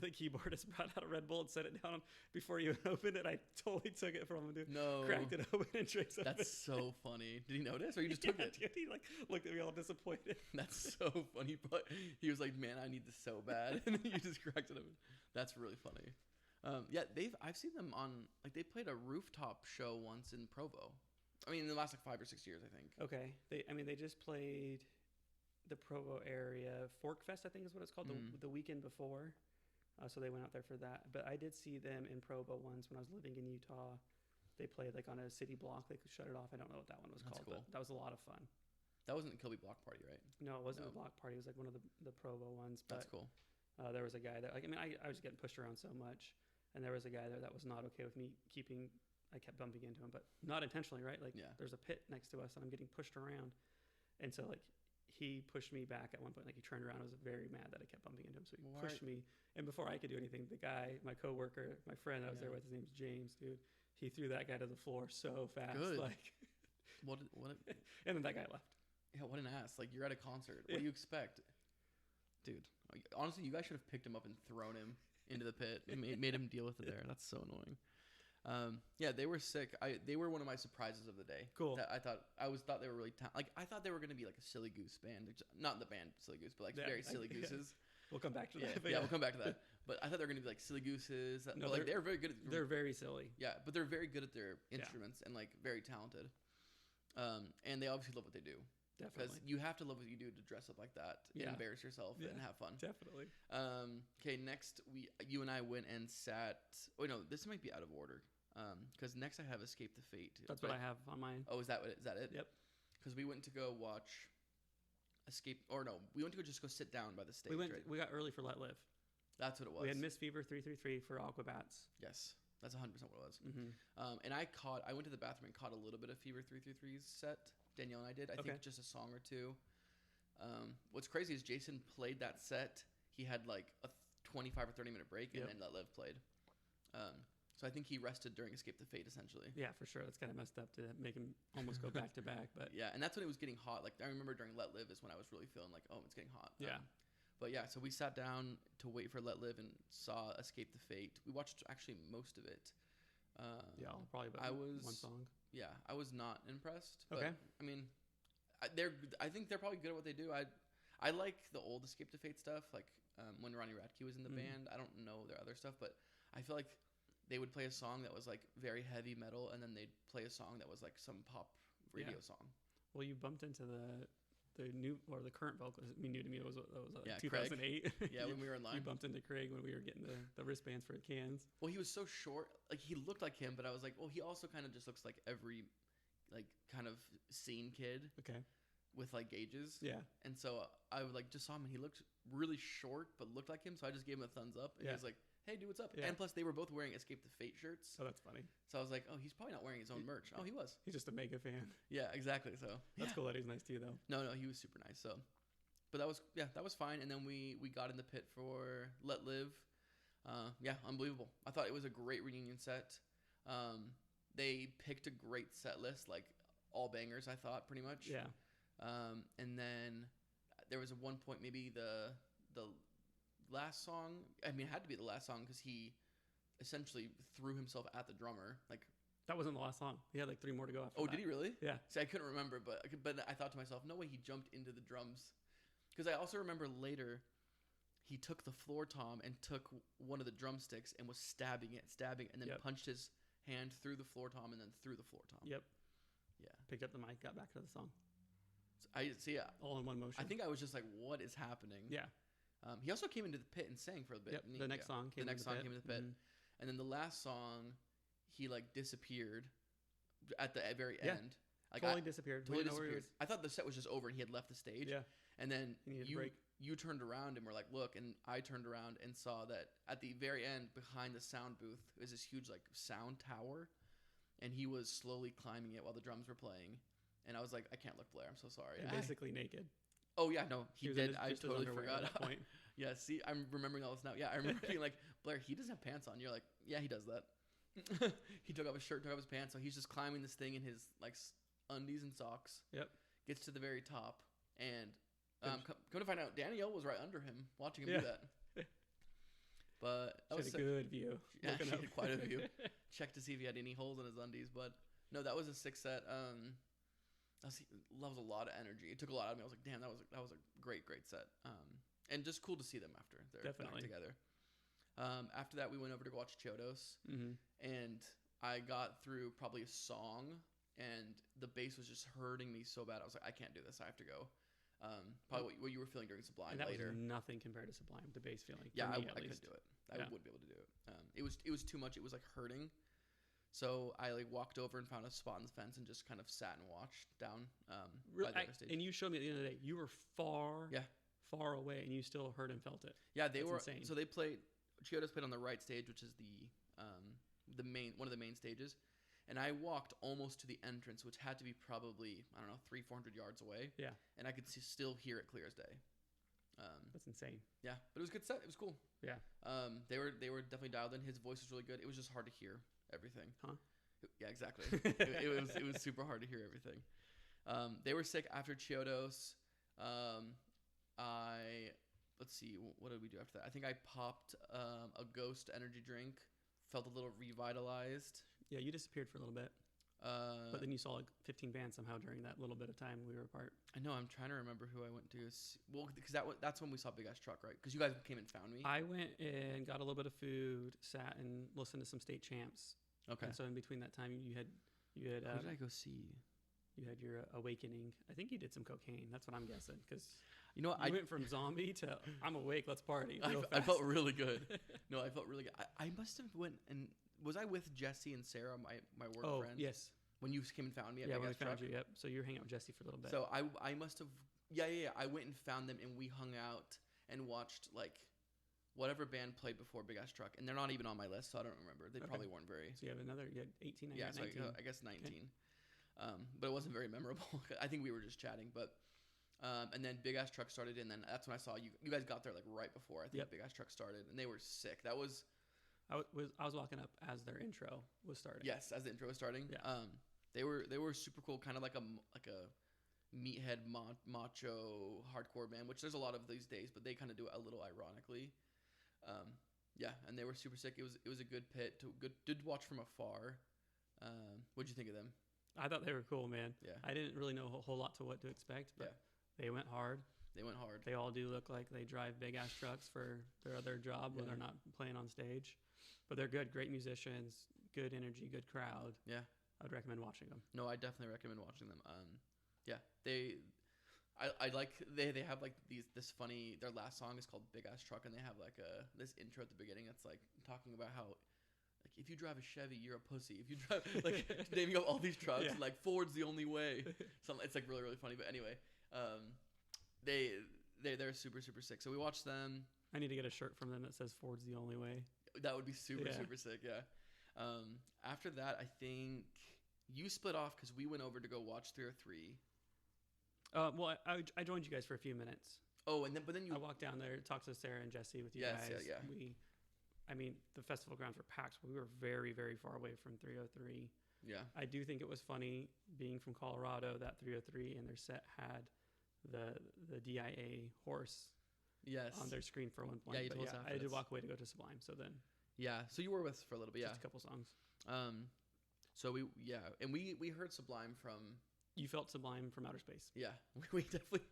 The keyboardist brought out a Red Bull and set it down before you opened it. I totally took it from him, dude. No. Cracked it open and drank some. That's so funny. Did he notice or you just took it? Dude, he like looked at me all disappointed. That's so funny. But he was like, man, I need this so bad. And then you just cracked it open. That's really funny. I've seen them on, like they played a rooftop show once in Provo. I mean, in the last like 5 or 6 years, I think. Okay. They just played the Provo area Fork Fest, I think is what it's called, the weekend before. So they went out there for that. But I did see them in Provo once when I was living in Utah. They played like on a city block. They could shut it off. I don't know what that one was called, but that was a lot of fun. That wasn't the Kilby Block Party, right? No, it wasn't a block party. It was like one of the Provo ones. But, that's cool. There was a guy that, like, I mean, I was getting pushed around so much. And there was a guy there that was not okay with me I kept bumping into him, but not intentionally, right? Like there's a pit next to us and I'm getting pushed around. And so like he pushed me back at one point. Like he turned around. I was very mad that I kept bumping into him. So he pushed me. And before I could do anything, the guy, my coworker, my friend I was there with, his name's James, dude. He threw that guy to the floor so fast. Good. Like, and then that guy left. Yeah, what an ass. Like, you're at a concert. What do you expect? Dude, honestly, you guys should have picked him up and thrown him. into the pit. It made him deal with it there. That's so annoying. Yeah, they were sick. They were one of my surprises of the day. Cool. That I thought they were really like I thought they were gonna be like a Silly Goose band, not the band Silly Goose, but like very Silly Gooses. We'll come back to that. Yeah, we'll come back to that. But I thought they were gonna be like Silly Gooses. No, like they're very good. They're very silly. Yeah, but they're very good at their instruments and like very talented. And they obviously love what they do. Definitely. Because you have to love what you do to dress up like that and embarrass yourself and have fun. Definitely. Okay, next you and I went and sat. Oh no, this might be out of order. Because next I have Escape the Fate. That's what I have on mine. Oh, is that it? Yep. Because we went to go watch we went to just go sit down by the stage. We got early for Let Live. That's what it was. We had Miss Fever 333 for Aquabats. Yes, that's 100% what it was. Mm-hmm. And I went to the bathroom and caught a little bit of Fever 333's set. Danielle and I did. I think just a song or two. What's crazy is Jason played that set. He had like a 25 or 30 minute break, and then Let Live played. So I think he rested during Escape the Fate, essentially. Yeah, for sure. That's kind of messed up to make him almost go back to back. But yeah, and that's when it was getting hot. Like I remember during Let Live is when I was really feeling like, oh, it's getting hot. Yeah. But yeah, so we sat down to wait for Let Live and saw Escape the Fate. We watched actually most of it. Probably about one song. Yeah, I was not impressed. Okay. But, I mean, I think they're probably good at what they do. I like the old Escape the Fate stuff, like when Ronnie Radke was in the band. I don't know their other stuff, but I feel like they would play a song that was like very heavy metal, and then they'd play a song that was like some pop radio song. Well, you bumped into the new or the current vocalist. I mean, new to me, it was 2008. Craig. Yeah, when we were in line. We bumped into Craig when we were getting the wristbands for cans. Well, he was so short. Like, he looked like him, but I was like, well, he also kind of just looks like every, like, kind of scene kid. Okay. With, like, gauges. Yeah. And so I like just saw him, and he looked really short, but looked like him, so I just gave him a thumbs up. And he was like, hey, dude, what's up? Yeah. And plus, they were both wearing Escape the Fate shirts. Oh, that's funny. So I was like, oh, he's probably not wearing his own merch. Oh, he was. He's just a mega fan. Yeah, exactly. So that's cool that he's nice to you, though. No, he was super nice. So, but that was fine. And then we got in the pit for Let Live. Unbelievable. I thought it was a great reunion set. They picked a great set list, like all bangers, I thought, pretty much. Yeah. And then there was one point, maybe the last song. I mean, it had to be the last song because he essentially threw himself at the drummer. Like, that wasn't the last song. He had like 3 more to go after. Oh, did he really? Yeah. See, I couldn't remember, but I thought to myself, no way he jumped into the drums. Because I also remember later he took the floor tom and took one of the drumsticks and was stabbing, and then punched his hand through the floor tom and then through the floor tom. Yep. Yeah. Picked up the mic, got back to the song. So I see. All in one motion. I think I was just like, what is happening? Yeah. He also came into the pit and sang for a bit. Yep. The next song came into the pit. And then the last song, he like disappeared at the very end. Like, totally disappeared. I thought the set was just over and he had left the stage. Yeah. And then you turned around and were like, look, and I turned around and saw that at the very end, behind the sound booth, was this huge like sound tower, and he was slowly climbing it while the drums were playing. And I was like, I can't look, Blair. I'm so sorry. And basically naked. Oh yeah, no, he did. I totally forgot. At that point. Yeah, see, I'm remembering all this now. Yeah, I remember being like, Blair, he doesn't have pants on. You're like, yeah, he does that. He took off his shirt, took off his pants, so he's just climbing this thing in his like undies and socks. Yep. Gets to the very top, and come to find out, Danielle was right under him, watching him do that. But that was a good view. Yeah, she had quite a view. Checked to see if he had any holes in his undies, but no, that was a 6 set. That was a lot of energy. It took a lot out of me. I was like, damn, that was a great set. And just cool to see them after they're back together. After that, we went over to watch Chiodos, and I got through probably a song, and the bass was just hurting me so bad. I was like, I can't do this. I have to go. Probably what you were feeling during Sublime and that later. Was nothing compared to Sublime. The bass feeling. Yeah, I couldn't do it. I wouldn't be able to do it. It was too much. It was like hurting. So I like walked over and found a spot on the fence and just kind of sat and watched down. By the stage. And you showed me at the end of the day, you were far away, and you still heard and felt it. Yeah, they were insane. So they played. Chiodos played on the right stage, which is the main one of the main stages, and I walked almost to the entrance, which had to be probably 300-400 yards away. Yeah, and I could still hear it clear as day. That's insane. Yeah, but it was a good set. It was cool. Yeah. They were definitely dialed in. His voice was really good. It was just hard to hear everything. Huh? Yeah, exactly. it was super hard to hear everything. They were sick after Chiodos. let's see, what did we do after that? I think I popped a Ghost energy drink. Felt a little revitalized. Yeah, you disappeared for a little bit. But then you saw like 15 bands somehow during that little bit of time we were apart. I know. I'm trying to remember who I went to. Well, because that's when we saw Big Ass Truck, right? Because you guys came and found me. I went and got a little bit of food, sat and listened to some state champs. Okay. And so in between that time, you had. Who did I go see? You had your awakening. I think you did some cocaine. That's what I'm guessing. Because you know what, I went from zombie to I'm awake. Let's party. I felt really good. No, I felt really good. I must have went and was I with Jesse and Sarah, my work friend? Oh yes. When you came and found me at when Big we Ass found Truck? you. Yep. So you were hanging out with Jesse for a little bit. So I must have. Yeah. I went and found them and we hung out and watched like whatever band played before Big Ass Truck, and they're not even on my list, so I don't remember. They probably weren't very. So you had 18. Yeah, so 19. I guess 19. Okay. But it wasn't very memorable. I think we were just chatting, but and then Big Ass Truck started, and then that's when I saw you. You guys got there like right before I think Big Ass Truck started, and they were sick. That was. I was walking up as their intro was starting. Yes, as the intro was starting. Yeah. They were super cool, kind of like a meathead macho hardcore band, which there's a lot of these days, but they kind of do it a little ironically. Yeah, and they were super sick. It was a good pit to watch from afar. What'd you think of them? I thought they were cool, man. Yeah. I didn't really know a whole lot to what to expect, but they went hard. They all do look like they drive big ass trucks for their other job when they're not playing on stage. But they're good, great musicians, good energy, good crowd. Yeah. I'd recommend watching them. No, I definitely recommend watching them. Yeah, I like they have like this funny. Their last song is called Big Ass Truck, and they have like this intro at the beginning that's like talking about how like if you drive a Chevy, you're a pussy. If you drive like naming up all these trucks, like Ford's the only way. It's like really really funny. But anyway, they're super super sick. So we watched them. I need to get a shirt from them that says Ford's the only way. That would be super super sick. Yeah. After that, I think you split off because we went over to go watch 303. Well, I joined you guys for a few minutes. Oh, but then I walked down there, talked to Sarah and Jesse with you guys. Yeah. I mean, the festival grounds were packed. But we were very, very far away from 303. Yeah. I do think it was funny being from Colorado that 303 and their set had the DIA horse. Yes. On their screen for one point. Yeah, you told us I did walk away to go to Sublime. So then. Yeah. So you were with us for a little bit. Just a couple songs. So and we heard Sublime from. You felt Sublime from outer space. Yeah, we definitely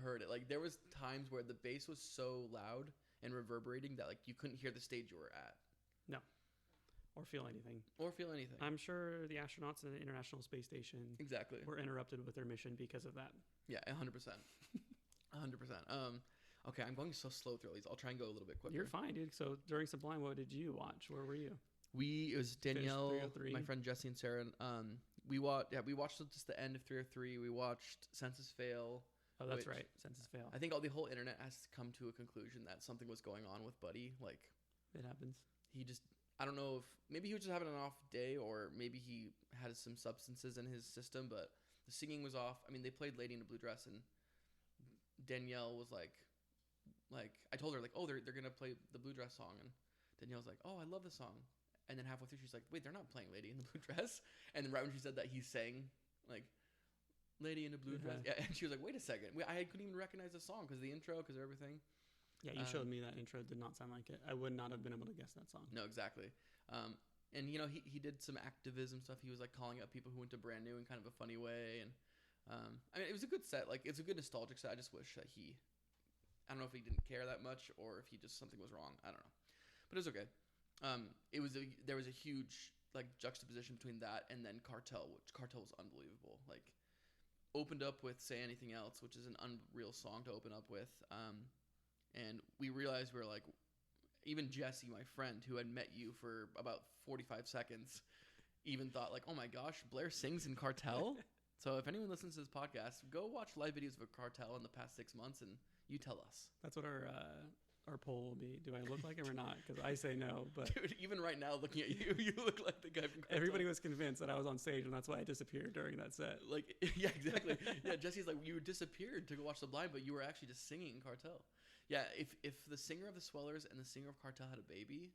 heard it. Like there was times where the bass was so loud and reverberating that like you couldn't hear the stage you were at. No, or feel anything. I'm sure the astronauts in the International Space Station were interrupted with their mission because of that. Yeah, 100%. 100%. Okay, I'm going so slow through these. I'll try and go a little bit quicker. You're fine, dude. So during Sublime, what did you watch? Where were you? It was Danielle, my friend Jesse and Sarah. We watched just the end of 303. We watched Census Fail. Oh, that's right. Census Fail. I think the whole internet has come to a conclusion that something was going on with Buddy. Like, it happens. I don't know if maybe he was just having an off day or maybe he had some substances in his system, but the singing was off. I mean, they played Lady in a Blue Dress and Danielle was like I told her like, oh, they're going to play the Blue Dress song. And Danielle's like, oh, I love the song. And then halfway through, she's like, wait, they're not playing Lady in the Blue Dress. And then right when she said that, he sang, like, Lady in the Blue Dress. Yeah, and she was like, wait a second. I couldn't even recognize the song because of the intro, because of everything. Yeah, you showed me that intro. It did not sound like it. I would not have been able to guess that song. No, exactly. And, he did some activism stuff. He was, like, calling out people who went to Brand New in kind of a funny way. And, I mean, it was a good set. Like, it's a good nostalgic set. I just wish that I don't know if he didn't care that much or if something was wrong. I don't know. But it was okay. There was a huge like juxtaposition between that and then Cartel, which Cartel was unbelievable. Like opened up with Say Anything Else, which is an unreal song to open up with. And we realized we were like, even Jesse, my friend, who had met you for about 45 seconds, even thought like, oh my gosh, Blair sings in Cartel. So if anyone listens to this podcast, go watch live videos of Cartel in the past 6 months and you tell us. That's what our poll will be. Do I look like him or not? Because I say no. But dude, even right now, looking at you, you look like the guy from Cartel. Everybody was convinced that I was on stage, and that's why I disappeared during that set. Like, yeah, exactly. Yeah, Jesse's like, you disappeared to go watch Sublime, but you were actually just singing Cartel. Yeah, if the singer of the Swellers and the singer of Cartel had a baby,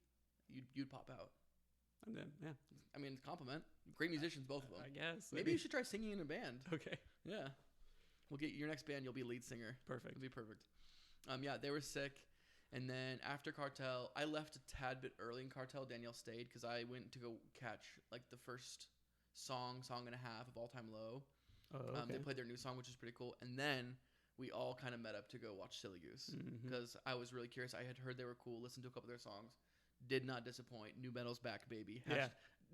you'd pop out. And then, yeah. I mean, compliment. Great musicians, both of them. I guess. Maybe you should try singing in a band. Okay. Yeah. We'll get your next band. You'll be lead singer. Perfect. It'll be perfect. Yeah, they were sick. And then after Cartel, I left a tad bit early in Cartel. Danielle stayed because I went to go catch like the first song and a half of All Time Low. Oh, okay. They played their new song, which is pretty cool. And then we all kind of met up to go watch Silly Goose because I was really curious. I had heard they were cool, listened to a couple of their songs. Did not disappoint. New metal's back, baby. Yeah.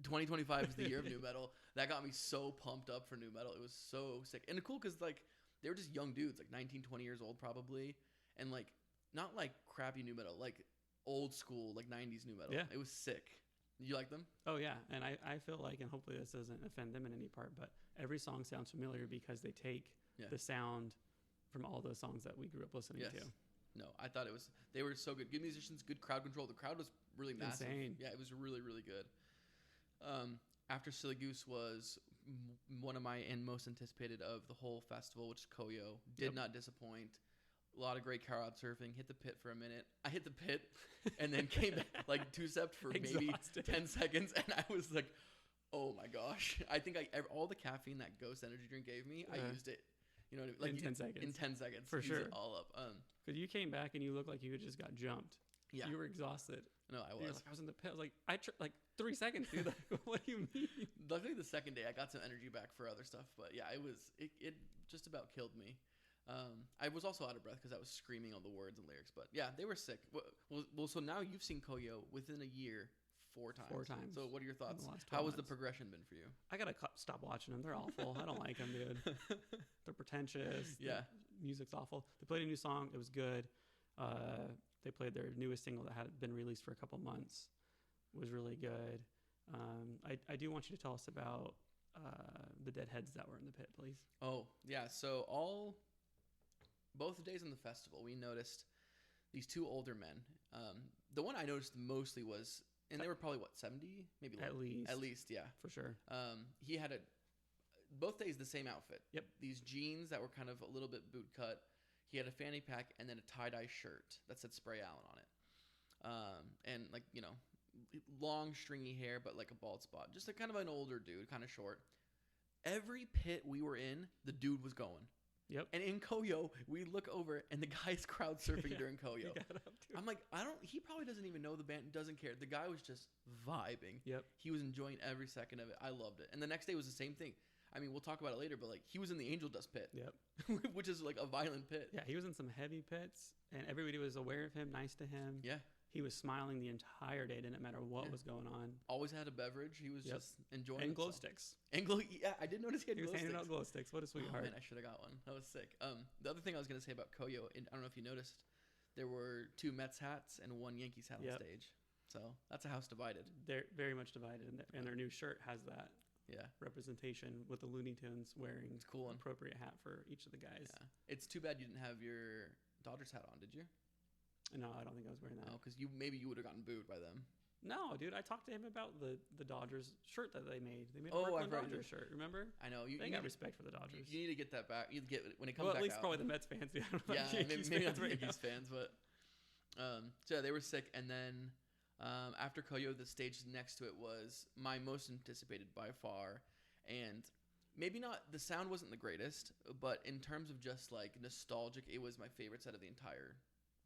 2025 is the year of new metal. That got me so pumped up for new metal. It was so sick. And cool because like they were just young dudes, like 19, 20 years old probably. And like not like crappy new metal, like old school, like 90s new metal. Yeah. It was sick. You like them? Oh, yeah. And I feel like, and hopefully this doesn't offend them in any part, but every song sounds familiar because they take the sound from all those songs that we grew up listening to. No, I thought they were so good. Good musicians, good crowd control. The crowd was really massive. Insane. Yeah, it was really, really good. After Silly Goose was one of my most anticipated of the whole festival, which is Koyo. Did not disappoint. A lot of great crowd surfing. Hit the pit for a minute. I hit the pit and then came back like two-stepped for maybe 10 seconds. And I was like, oh my gosh. I think all the caffeine that Ghost energy drink gave me, I used it. You know, like in 10 seconds. In 10 seconds. For sure. It all up. Because you came back and you looked like you had just got jumped. Yeah. You were exhausted. No, I was. Like, I was in the pit. I was like, like 3 seconds, dude. Like, what do you mean? Luckily, the second day, I got some energy back for other stuff. But yeah, it just about killed me. I was also out of breath because I was screaming all the words and lyrics. But yeah, they were sick. Well, so now you've seen Koyo within a year 4 times. 4 times. So what are your thoughts? How has the progression been for you? I gotta stop watching them. They're awful. I don't like them, dude. They're pretentious. Yeah. The music's awful. They played a new song. It was good. They played their newest single that had been released for a couple months. It was really good. I do want you to tell us about the deadheads that were in the pit, please. Oh, yeah. So both days in the festival, we noticed these 2 older men. The one I noticed mostly was, and they were probably, 70? Maybe at least. At least, yeah. For sure. He had both days the same outfit. Yep. These jeans that were kind of a little bit boot cut. He had a fanny pack and then a tie-dye shirt that said Spray Allen on it. And like, you know, long stringy hair, but like a bald spot. Just a kind of an older dude, kind of short. Every pit we were in, the dude was going. Yep. And in Koyo, we look over and the guy's crowd surfing during Koyo. I'm like, he probably doesn't even know the band, doesn't care. The guy was just vibing. Yep. He was enjoying every second of it. I loved it. And the next day was the same thing. I mean, we'll talk about it later, but like he was in the Angel Dust pit. Yep. Which is like a violent pit. Yeah, he was in some heavy pits and everybody was aware of him, nice to him. Yeah. He was smiling the entire day, didn't matter what was going on. Always had a beverage. He was just enjoying it. And glow sticks. Yeah, I did notice he had glow sticks. He was handing out glow sticks. What a sweetheart. Oh, man, I should have got one. That was sick. The other thing I was going to say about Koyo, and I don't know if you noticed, there were 2 Mets hats and 1 Yankees hat on stage. So that's a house divided. They're very much divided, and their new shirt has that representation with the Looney Tunes wearing it's cool. Appropriate hat for each of the guys. Yeah. It's too bad you didn't have your Dodgers hat on, did you? No, I don't think I was wearing that. Oh, because maybe you would have gotten booed by them. No, dude, I talked to him about the Dodgers shirt that they made. They made a Brooklyn Dodgers shirt. Remember? I know. They got respect for the Dodgers. You need to get that back. You get when it comes back. Well, at least out. probably the Mets fans. Yeah, maybe not the Yankees fans, but so yeah, they were sick. And then after Koyo, the stage next to it was my most anticipated by far, and maybe not. The sound wasn't the greatest, but in terms of just like nostalgic, it was my favorite set of the entire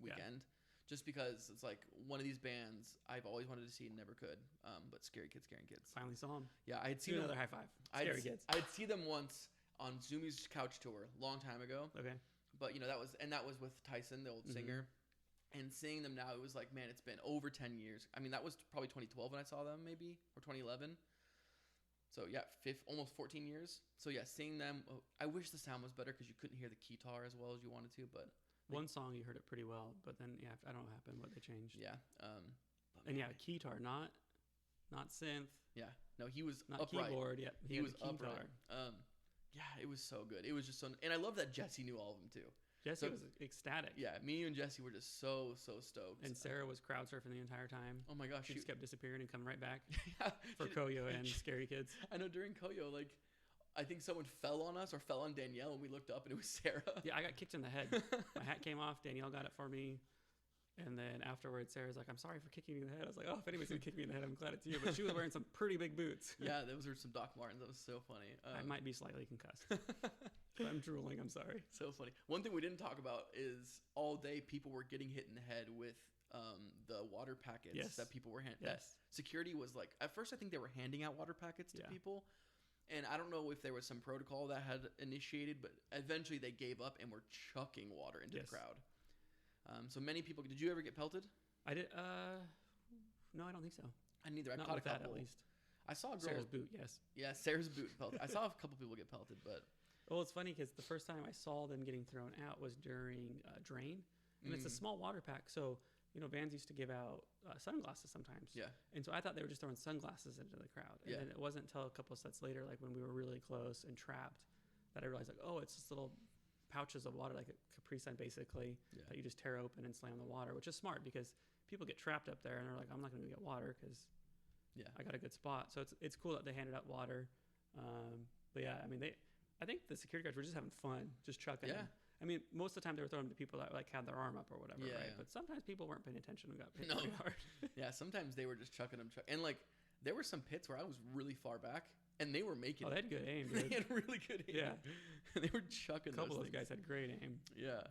weekend. Yeah. Just because it's like one of these bands I've always wanted to see and never could. But Scary Kids, Scaring Kids. Finally saw them. Yeah, I had seen another high five. Scary Kids. I'd see them once on Zumi's couch tour, long time ago. Okay. But that was with Tyson, the old singer. And seeing them now, it was like, man, it's been over 10 years. I mean, that was probably 2012 when I saw them, maybe, or 2011. So yeah, almost 14 years. So yeah, seeing them, I wish the sound was better because you couldn't hear the guitar as well as you wanted to, but. One song you heard it pretty well, but then I don't know what happened, what they changed. Yeah. And keytar, not synth. Yeah. No, he was not upright. Keyboard. Yeah, he was upright. Yeah, it was so good. It was just so, and I love that Jesse knew all of them too. Jesse was ecstatic. Yeah, me and Jesse were just so stoked. And Sarah was crowd surfing the entire time. Oh my gosh, she just kept disappearing and coming right back. Yeah, for Koyo and Scary Kids. I know during Koyo, like. I think someone fell on us or fell on Danielle and we looked up and it was Sarah. Yeah, I got kicked in the head. My hat came off. Danielle got it for me. And then afterwards, Sarah's like, I'm sorry for kicking you in the head. I was like, oh, if anybody's going to kick me in the head, I'm glad it's you. But she was wearing some pretty big boots. Yeah, those were some Doc Martens. That was so funny. I might be slightly concussed. If I'm drooling, I'm sorry. So funny. One thing we didn't talk about is all day people were getting hit in the head with the water packets that people were handing. Yes. Security was like, at first I think they were handing out water packets to people. And I don't know if there was some protocol that had initiated, but eventually they gave up and were chucking water into the crowd. So many people. Did you ever get pelted? I did. No, I don't think so. I neither. I Not caught with a couple. that, at least. I saw a girl. Sarah's boot, yes. Yeah, Sarah's boot pelted. I saw a couple people get pelted, but. Well, it's funny because the first time I saw them getting thrown out was during Drain, and it's a small water pack. So Vans used to give out sunglasses sometimes. Yeah. And so I thought they were just throwing sunglasses into the crowd. And then it wasn't until a couple of sets later, like when we were really close and trapped, that I realized, like, oh, it's just little pouches of water, like a Capri Sun, basically, that you just tear open and slam the water, which is smart because people get trapped up there and they're like, I'm not going to get water because I got a good spot. So it's cool that they handed out water. But yeah, I mean, I think the security guards were just having fun, just chucking them. I mean, most of the time they were throwing them to people that like had their arm up or whatever, right? Yeah. But sometimes people weren't paying attention and got hit pretty hard. Yeah, sometimes they were just chucking them. And like, there were some pits where I was really far back, and they were making. Oh, they had good aim, dude. They had really good aim. Yeah, they were chucking. A couple of guys had great aim. Yeah.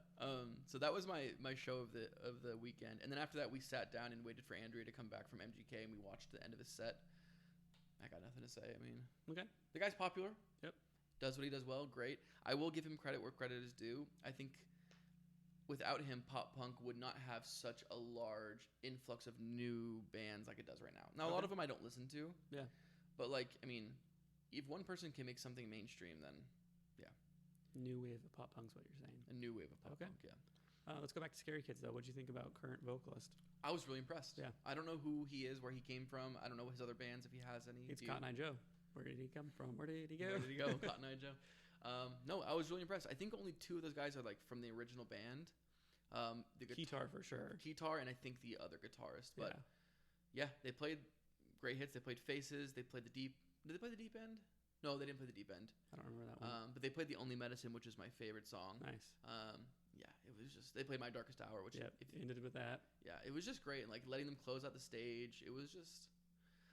So that was my show of the weekend, and then after that we sat down and waited for Andrea to come back from MGK, and we watched the end of his set. I got nothing to say. I mean, the guy's popular. Yep. Does what he does well. Great. I will give him credit where credit is due. I think without him, pop punk would not have such a large influx of new bands like it does right now. Now, a lot of them I don't listen to. Yeah. But like, I mean, if one person can make something mainstream, then yeah. New wave of pop punk's what you're saying. A new wave of pop punk, yeah. Let's go back to Scary Kids, though. What do you think about current vocalist? I was really impressed. Yeah. I don't know who he is, where he came from. I don't know his other bands, if he has any. It's Cotton Eye Joe. Where did he come from? Where did he go? Where did he go? Cotton Eye Joe. No, I was really impressed. I think only two of those guys are like from the original band. The guitar for sure. Guitar, and I think the other guitarist. But yeah, they played great hits. They played Faces. They played the Deep. Did they play the Deep End? No, they didn't play the Deep End. I don't remember that one. But they played The Only Medicine, which is my favorite song. Nice. Yeah, it was just, they played My Darkest Hour, which ended with that. Yeah, it was just great. And like letting them close out the stage, it was just,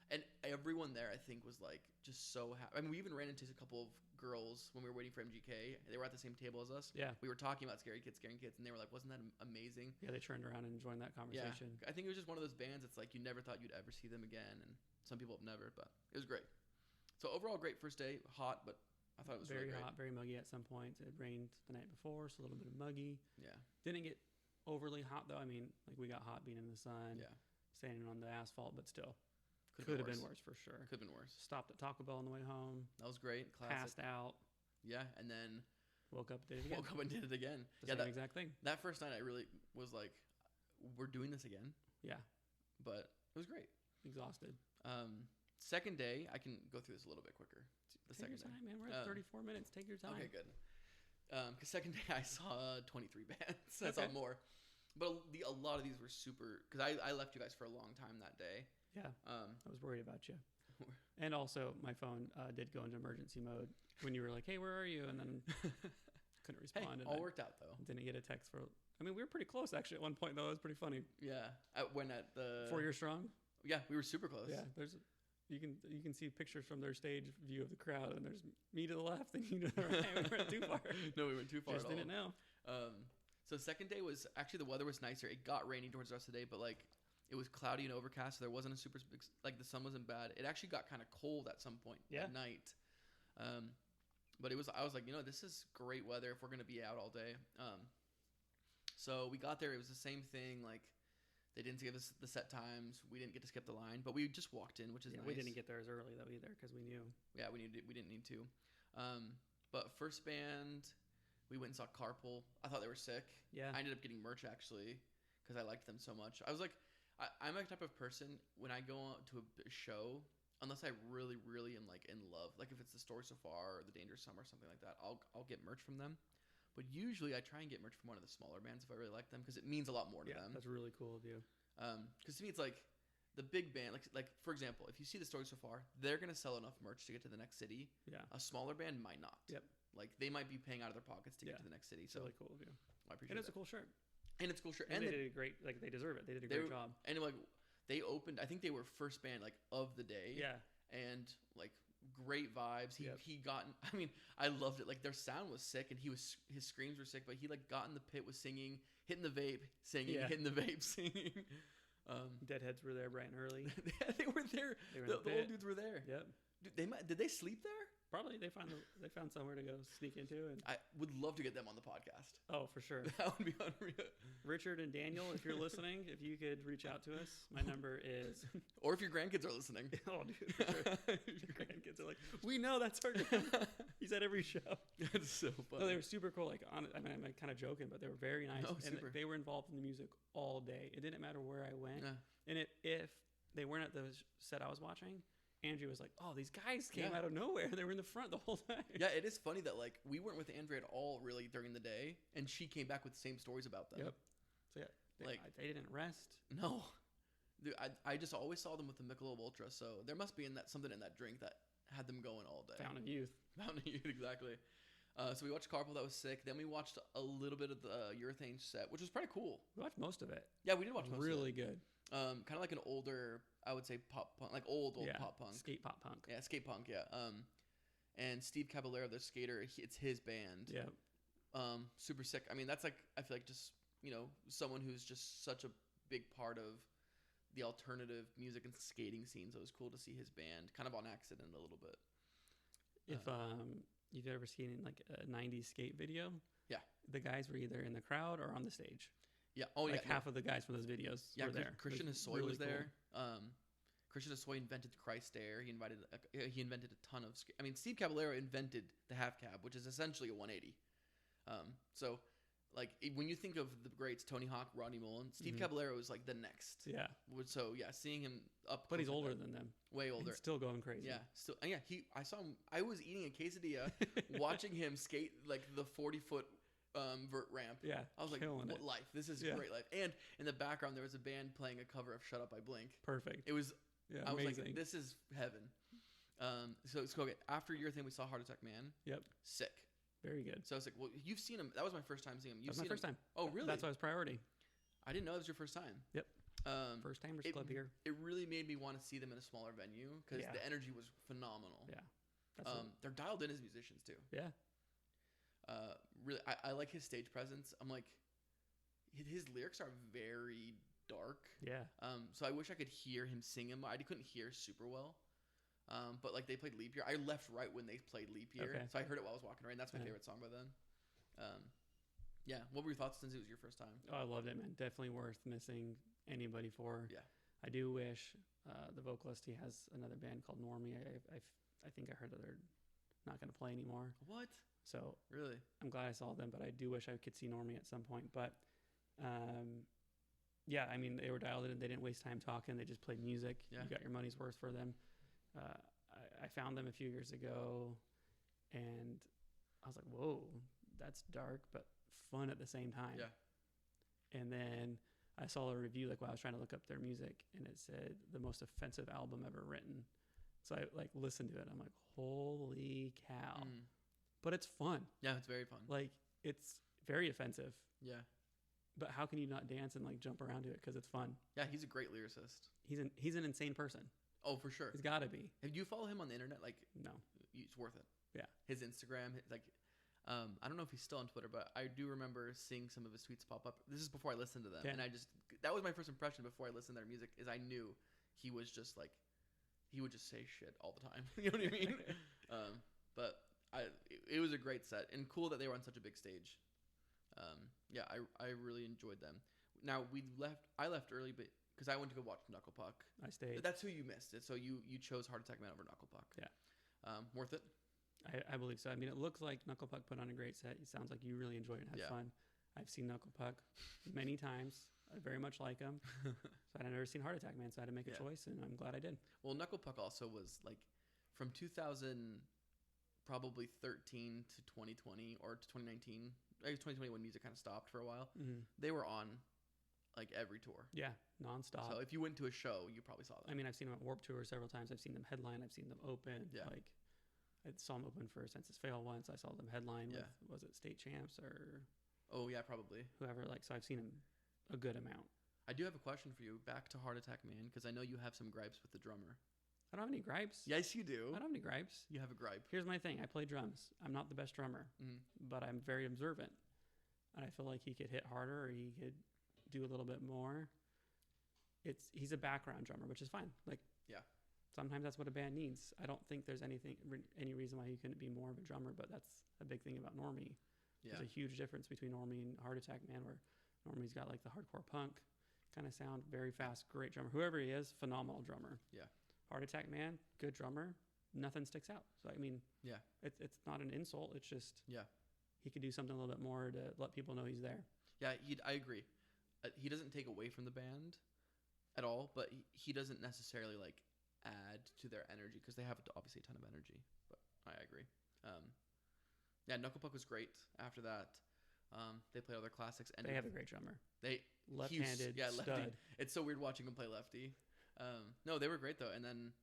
and everyone there I think was like just so happy. I mean, we even ran into a couple of girls when we were waiting for MGK. They were at the same table as us. Yeah. We were talking about Scary Kids, and they were like, wasn't that amazing? Yeah, they turned around and joined that conversation. Yeah, I think it was just one of those bands. It's like you never thought you'd ever see them again, and some people have never, but it was great. So overall, great first day. Hot, but I thought it was very really great. Hot, very muggy at some points. It rained the night before, so a little bit of muggy. Yeah. Didn't get overly hot though. I mean, like we got hot being in the sun. Yeah. Standing on the asphalt, but still. Could have been worse for sure. Could have been worse. Stopped at Taco Bell on the way home. That was great. Classic. Passed out. Yeah, and then woke up, did it again. Woke up and did it again. Same exact thing. That first night, I really was like, "We're doing this again." Yeah, but it was great. Exhausted. Second day, I can go through this a little bit quicker. Take your time, man. We're at 34 minutes. Take your time. Okay, good. Because second day, I saw 23 bands. I saw more. But a lot of these were super... Because I left you guys for a long time that day. Yeah, I was worried about you. And also, my phone did go into emergency mode when you were like, hey, where are you? And then couldn't respond. Hey, all worked out, though. Didn't get a text for... I mean, we were pretty close, actually, at one point, though. It was pretty funny. Yeah. When at the... 4 Year Strong? Yeah, we were super close. Yeah, there's... You can see pictures from their stage view of the crowd, and there's me to the left and you to the right. We went too far. No, we went too far. Just didn't know. So second day was actually the weather was nicer. It got rainy towards the rest of the day, but like it was cloudy and overcast, so there wasn't a super like the sun wasn't bad. It actually got kind of cold at some point at night. But I was like, this is great weather if we're gonna be out all day. So we got there. It was the same thing. Like they didn't give us the set times. We didn't get to skip the line, but we just walked in, which is nice. We didn't get there as early though either because we knew. Yeah, we didn't need to. But first band, we went and saw Carpool. I thought they were sick. Yeah. I ended up getting merch actually because I liked them so much. I was like, I'm a type of person when I go to a show, unless I really, really am like in love, like if it's the Story So Far or the Dangerous Summer or something like that, I'll get merch from them. But usually I try and get merch from one of the smaller bands if I really like them because it means a lot more to them. That's really cool of you. Because to me it's like the big band, like for example, if you see the Story So Far, they're gonna sell enough merch to get to the next city. Yeah. A smaller band might not. Yep. Like they might be paying out of their pockets to get to the next city. So really cool of you. I appreciate it. It is a cool shirt. And it's cool, sure. And they did a great, like, they deserve it. They did a great job. And like, they opened, I think they were first band like of the day. Yeah. And like great vibes. He got, I mean, I loved it. Like their sound was sick, and his screams were sick. But he like got in the pit, was singing, hitting the vape, singing, hitting the vape, singing. Deadheads were there bright and early. They were there. The old dudes were there. Yep. Did they sleep there? Probably they found somewhere to go sneak into, and I would love to get them on the podcast. Oh, for sure. That would be unreal. Richard and Daniel, if you're listening, if you could reach out to us, my number is. Or if your grandkids are listening. Oh, dude, for sure. Your grandkids are like, we know that's our grandpa. He's at every show. That's so funny. No, they were super cool. Like, I'm kind of joking, but they were very nice, Oh, and super. they were involved in the music all day. It didn't matter where I went, Yeah. and if they weren't at the set I was watching. Andrew was like, "Oh, these guys came out of nowhere. They were in the front the whole time." Yeah, it is funny that like we weren't with Andrea at all really during the day, and she came back with the same stories about them. Yep. So yeah, they didn't rest. No, dude, I just always saw them with the Michelob Ultra, so there must be something in that drink that had them going all day. Fountain of Youth. Fountain of Youth, exactly. So we watched Carpool, that was sick. Then we watched a little bit of the Urethane set, which was pretty cool. We watched most of it. Yeah, we did watch most of it. Really good. Kind of like an older, I would say pop punk, like old pop punk. Skate pop punk. Yeah, skate punk, yeah. And Steve Caballero, the skater, it's his band. Yeah. Super sick. I mean, that's like, I feel like just, someone who's just such a big part of the alternative music and skating scene. So it was cool to see his band kind of on accident a little bit. If you've ever seen like a 90s skate video, yeah, the guys were either in the crowd or on the stage. Yeah. Oh, like half of the guys from those videos were there. Christian Hosoi was there. Cool. Christian Hosoi invented Christ Air. He invented a ton of. I mean, Steve Caballero invented the half cab, which is essentially a 180. So, like when you think of the greats, Tony Hawk, Rodney Mullen, Steve Caballero is like the next. Yeah. So yeah, seeing him up. But he's older than them. Way older. And still going crazy. Yeah. Still. Yeah. I saw him. I was eating a quesadilla, watching him skate like the 40-foot. Vert ramp. Yeah, I was like, what life? This is great life. And in the background, there was a band playing a cover of "Shut Up, I Blink." Perfect. It was. Yeah, I was amazing. like, this is heaven. So let's go. After Urethane, we saw Heart Attack Man. Yep. Sick. Very good. So I was like, well, you've seen him. That was my first time seeing him. That's my first time. Oh, really? That's why it was priority. I didn't know it was your first time. Yep. First timers club here. It really made me want to see them in a smaller venue because the energy was phenomenal. Yeah. They're dialed in as musicians too. Yeah. Really, I like his stage presence. I'm like, his lyrics are very dark. Yeah. So I wish I could hear him sing them. I couldn't hear super well. But like they played Leap Year. I left right when they played Leap Year, so I heard it while I was walking around. That's my favorite song by them. Yeah. What were your thoughts since it was your first time? Oh, I loved it, man. Definitely worth missing anybody for. Yeah. I do wish the vocalist, he has another band called Normie. I think I heard that they're not going to play anymore. What? So really, I'm glad I saw them, but I do wish I could see Normie at some point. But yeah, I mean, they were dialed in. They didn't waste time talking. They just played music. Yeah. You got your money's worth for them. I found them a few years ago, and I was like, whoa, that's dark, but fun at the same time. Yeah. And then I saw a review, like, while I was trying to look up their music, and it said the most offensive album ever written. So I like listened to it. I'm like, holy cow. But it's fun. Yeah, it's very fun. Like, it's very offensive. Yeah. But how can you not dance and like jump around to it? Because it's fun. Yeah, he's a great lyricist. He's an insane person. Oh, for sure. He's got to be. Have you follow him on the internet? Like, no, it's worth it. Yeah. His Instagram, like, I don't know if he's still on Twitter, but I do remember seeing some of his tweets pop up. This is before I listened to them, and that was my first impression before I listened to their music. Is I knew he was just like, he would just say shit all the time. You know what I mean? But it was a great set, and cool that they were on such a big stage. Yeah, I really enjoyed them. Now I left early, but because I went to go watch Knuckle Puck. I stayed. That's who you missed it. So you chose Heart Attack Man over Knuckle Puck. Yeah. Worth it? I believe so. I mean, it looks like Knuckle Puck put on a great set. It sounds like you really enjoyed it and had fun. I've seen Knuckle Puck many times. I very much like him. So I'd never seen Heart Attack Man, so I had to make a choice, and I'm glad I did. Well, Knuckle Puck also was like from 2000, probably 13 to 2020 or to 2019. I guess 2020 when music kind of stopped for a while. Mm-hmm. They were on like every tour. Yeah, nonstop. So if you went to a show, you probably saw them. I mean, I've seen them at Warped Tour several times. I've seen them headline. I've seen them open. Yeah. Like, I saw them open for Census Fail once. I saw them headline with, was it State Champs or? Oh yeah, probably. whoever. Like, so I've seen him a good amount. I do have a question for you. Back to Heart Attack Man, because I know you have some gripes with the drummer. I don't have any gripes. Yes, you do. I don't have any gripes. You have a gripe. Here's my thing. I play drums. I'm not the best drummer, but I'm very observant. And I feel like he could hit harder, or he could do a little bit more. He's a background drummer, which is fine. Like, yeah, sometimes that's what a band needs. I don't think there's any reason why he couldn't be more of a drummer, but that's a big thing about Normie. Yeah. There's a huge difference between Normie and Heart Attack Man, where Normie's got like the hardcore punk kind of sound, very fast, great drummer. Whoever he is, phenomenal drummer. Yeah. Heart Attack Man, good drummer. Nothing sticks out. So I mean, yeah, it's not an insult. It's just yeah, he could do something a little bit more to let people know he's there. Yeah, I agree. He doesn't take away from the band at all, but he doesn't necessarily like add to their energy, because they have obviously a ton of energy. But I agree. Yeah, Knuckle Puck was great. After that, they played other classics, and they have a great drummer. They left-handed, yeah, lefty. stud. It's so weird watching him play lefty. No, they were great though, and then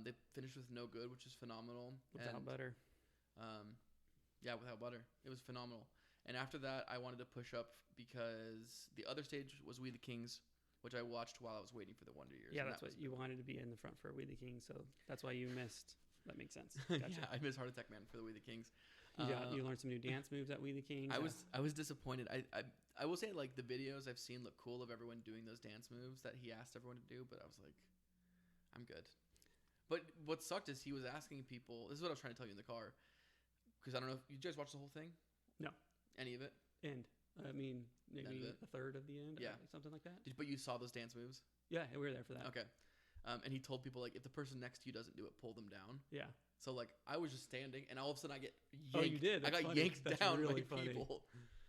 they finished with No Good, which is phenomenal. Without Butter. Yeah, Without Butter, it was phenomenal. And after that, I wanted to push up because the other stage was We the Kings, which I watched while I was waiting for the Wonder Years. Yeah, that's what you wanted to be in the front for We the Kings, so that's why you missed. That makes sense. Gotcha. Yeah, I missed Heart Attack Man for the We the Kings. You learned some new dance moves at We the Kings. I was disappointed. I will say, like, the videos I've seen look cool of everyone doing those dance moves that he asked everyone to do, but I was like, I'm good. But what sucked is he was asking people. This is what I was trying to tell you in the car, because I don't know if you guys watched the whole thing. No. Any of it? End. I mean, maybe a third of the end. Yeah. Something like that. But you saw those dance moves? Yeah, we were there for that. Okay. And he told people, like, if the person next to you doesn't do it, pull them down. Yeah. So, like, I was just standing, and all of a sudden I get yanked. Oh, you did? I got funny. yanked That's down really by funny. people.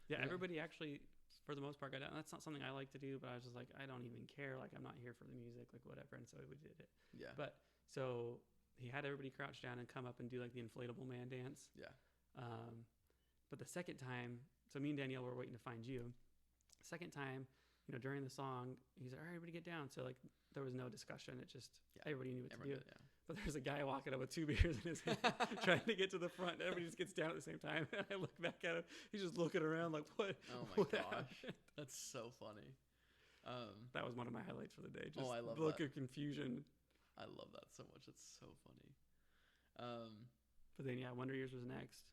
Yeah, everybody actually, for the most part, got down. That's not something I like to do, but I was just like, I don't even care. Like, I'm not here for the music, like, whatever. And so we did it. Yeah. But, so he had everybody crouch down and come up and do, like, the inflatable man dance. Yeah. But the second time, so me and Danielle were waiting to find you. Second time, during the song, he's like, all right, everybody get down. So, like, there was no discussion. It just, everybody knew what to do. Did, yeah. But there's a guy walking up with 2 beers in his hand, trying to get to the front. Everybody just gets down at the same time. And I look back at him. He's just looking around like, what? Oh, my gosh. Happened? That's so funny. That was one of my highlights for the day. Just I love the look that. of confusion. I love that so much. It's so funny. But then, yeah, Wonder Years was next.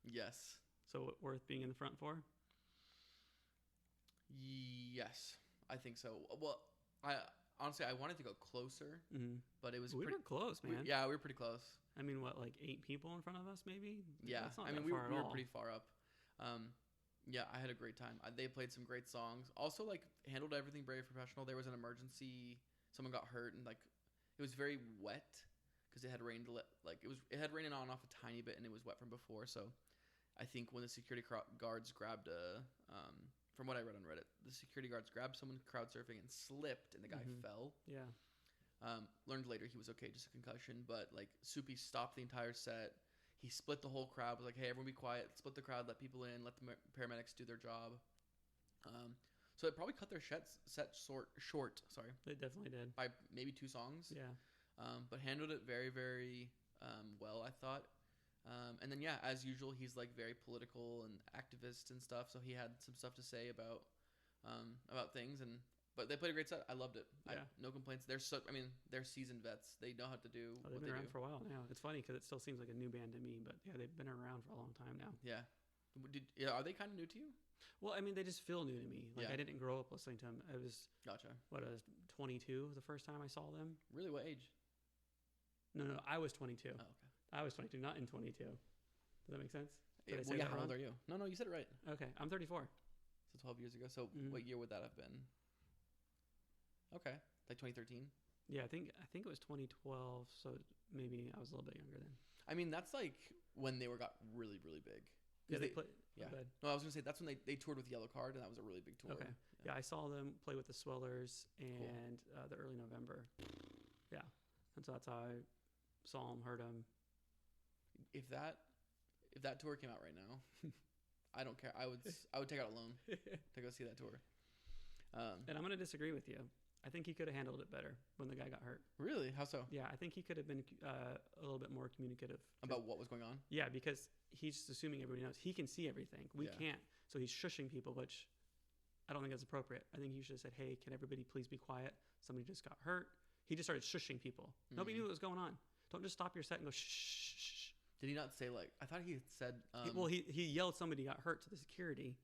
Yes. So worth being in the front for? Yes, I think so. Well, honestly, I wanted to go closer, but it was we were close, man. We were pretty close. I mean, what, like 8 people in front of us, maybe? Yeah, That's not I mean, that we far were at all. pretty far up. Yeah, I had a great time. They played some great songs. Also, like, handled everything very professional. There was an emergency. Someone got hurt, and, like, it was very wet because it had rained. Like, it had rained on and off a tiny bit, and it was wet from before. So, I think when the security guards grabbed from what I read on Reddit, the security guards grabbed someone crowd surfing and slipped, and the guy fell. Yeah. Learned later he was okay, just a concussion. But, like, Soupy stopped the entire set. He split the whole crowd. Was like, hey, everyone be quiet. Split the crowd. Let people in. Let the paramedics do their job. So it probably cut their set short. Sorry. It definitely did. By maybe 2 songs. Yeah. But handled it very, very well, I thought. And then, yeah, as usual, he's, like, very political and activist and stuff. So he had some stuff to say about things. But they played a great set. I loved it. Yeah. No complaints. They're seasoned vets. They know how to do They've been around for a while now. It's funny because it still seems like a new band to me, but yeah, they've been around for a long time now. Yeah. Are they kind of new to you? Well, I mean, they just feel new to me. Like, I didn't grow up listening to them. I was, Gotcha. I was 22 the first time I saw them. Really? What age? No, I was 22. Oh, okay. I was 22, not in 22. Does that make sense? Well, yeah, how old are you? No, you said it right. Okay, I'm 34. So 12 years ago. So what year would that have been? Okay, like 2013? Yeah, I think it was 2012, so maybe I was a little bit younger then. I mean, that's like when they got really, really big. Yeah, they played. Yeah. No, I was gonna say that's when they toured with Yellow Card, and that was a really big tour. Okay. Yeah, I saw them play with the Swellers and the early November. Yeah, and so that's how I saw them, heard them. If that tour came out right now, I don't care. I would take out a loan to go see that tour. And I'm gonna disagree with you. I think he could have handled it better when the guy got hurt. Really? How so? Yeah, I think he could have been a little bit more communicative. About what was going on? Yeah, because he's just assuming everybody knows. He can see everything. We can't. So he's shushing people, which I don't think that's appropriate. I think he should have said, hey, can everybody please be quiet? Somebody just got hurt. He just started shushing people. Nobody knew what was going on. Don't just stop your set and go, shh, shh, shh. Did he not say, like, I thought he had said... he yelled somebody got hurt to the security.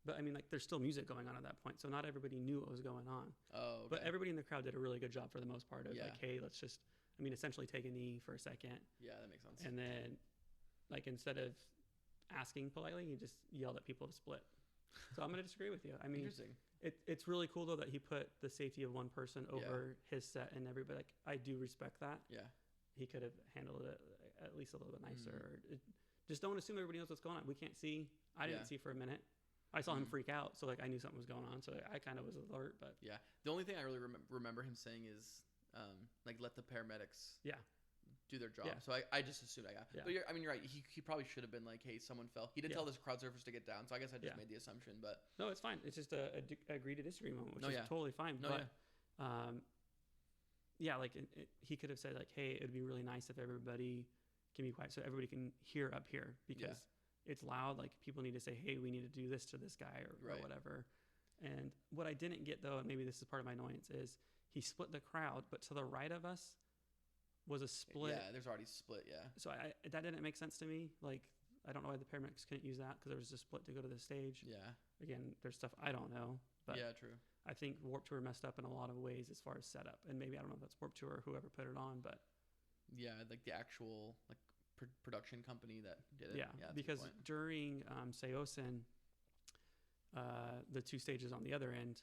But, I mean, like, there's still music going on at that point. So not everybody knew what was going on. Oh, okay. But everybody in the crowd did a really good job for the most part of, Yeah. like, hey, let's just, I mean, essentially take a knee for a second. Yeah, that makes sense. And then, like, instead of asking politely, he just yelled at people to split. So I'm going to disagree with you. I mean, Interesting. It's really cool, though, that he put the safety of one person over his set and everybody. Like, I do respect that. Yeah. He could have handled it at least a little bit nicer. Or just don't assume everybody knows what's going on. We can't see. I didn't see for a minute. I saw him freak out, so like I knew something was going on. So I kind of was alert. But yeah, the only thing I really remember him saying is like let the paramedics do their job. Yeah. So I just assumed I got. Yeah. But you're right. He probably should have been like, hey, someone fell. He did tell this crowd surfers to get down. So I guess I just made the assumption. But no, it's fine. It's just a agree to disagree moment, which is totally fine. No, but like he could have said like, hey, it'd be really nice if everybody can be quiet so everybody can hear up here because it's loud. Like people need to say, hey, we need to do this to this guy or whatever. And what I didn't get though, and maybe this is part of my annoyance, is he split the crowd, but to the right of us was a split. Yeah, there's already split. Yeah. So that didn't make sense to me. Like I don't know why the paramedics couldn't use that because there was a split to go to the stage. Yeah. Again, there's stuff I don't know, but yeah, true. I think Warped Tour messed up in a lot of ways as far as setup, and maybe I don't know if that's Warped Tour or whoever put it on, but yeah, like the actual like production company that did it. Yeah, because during Seosin, the two stages on the other end,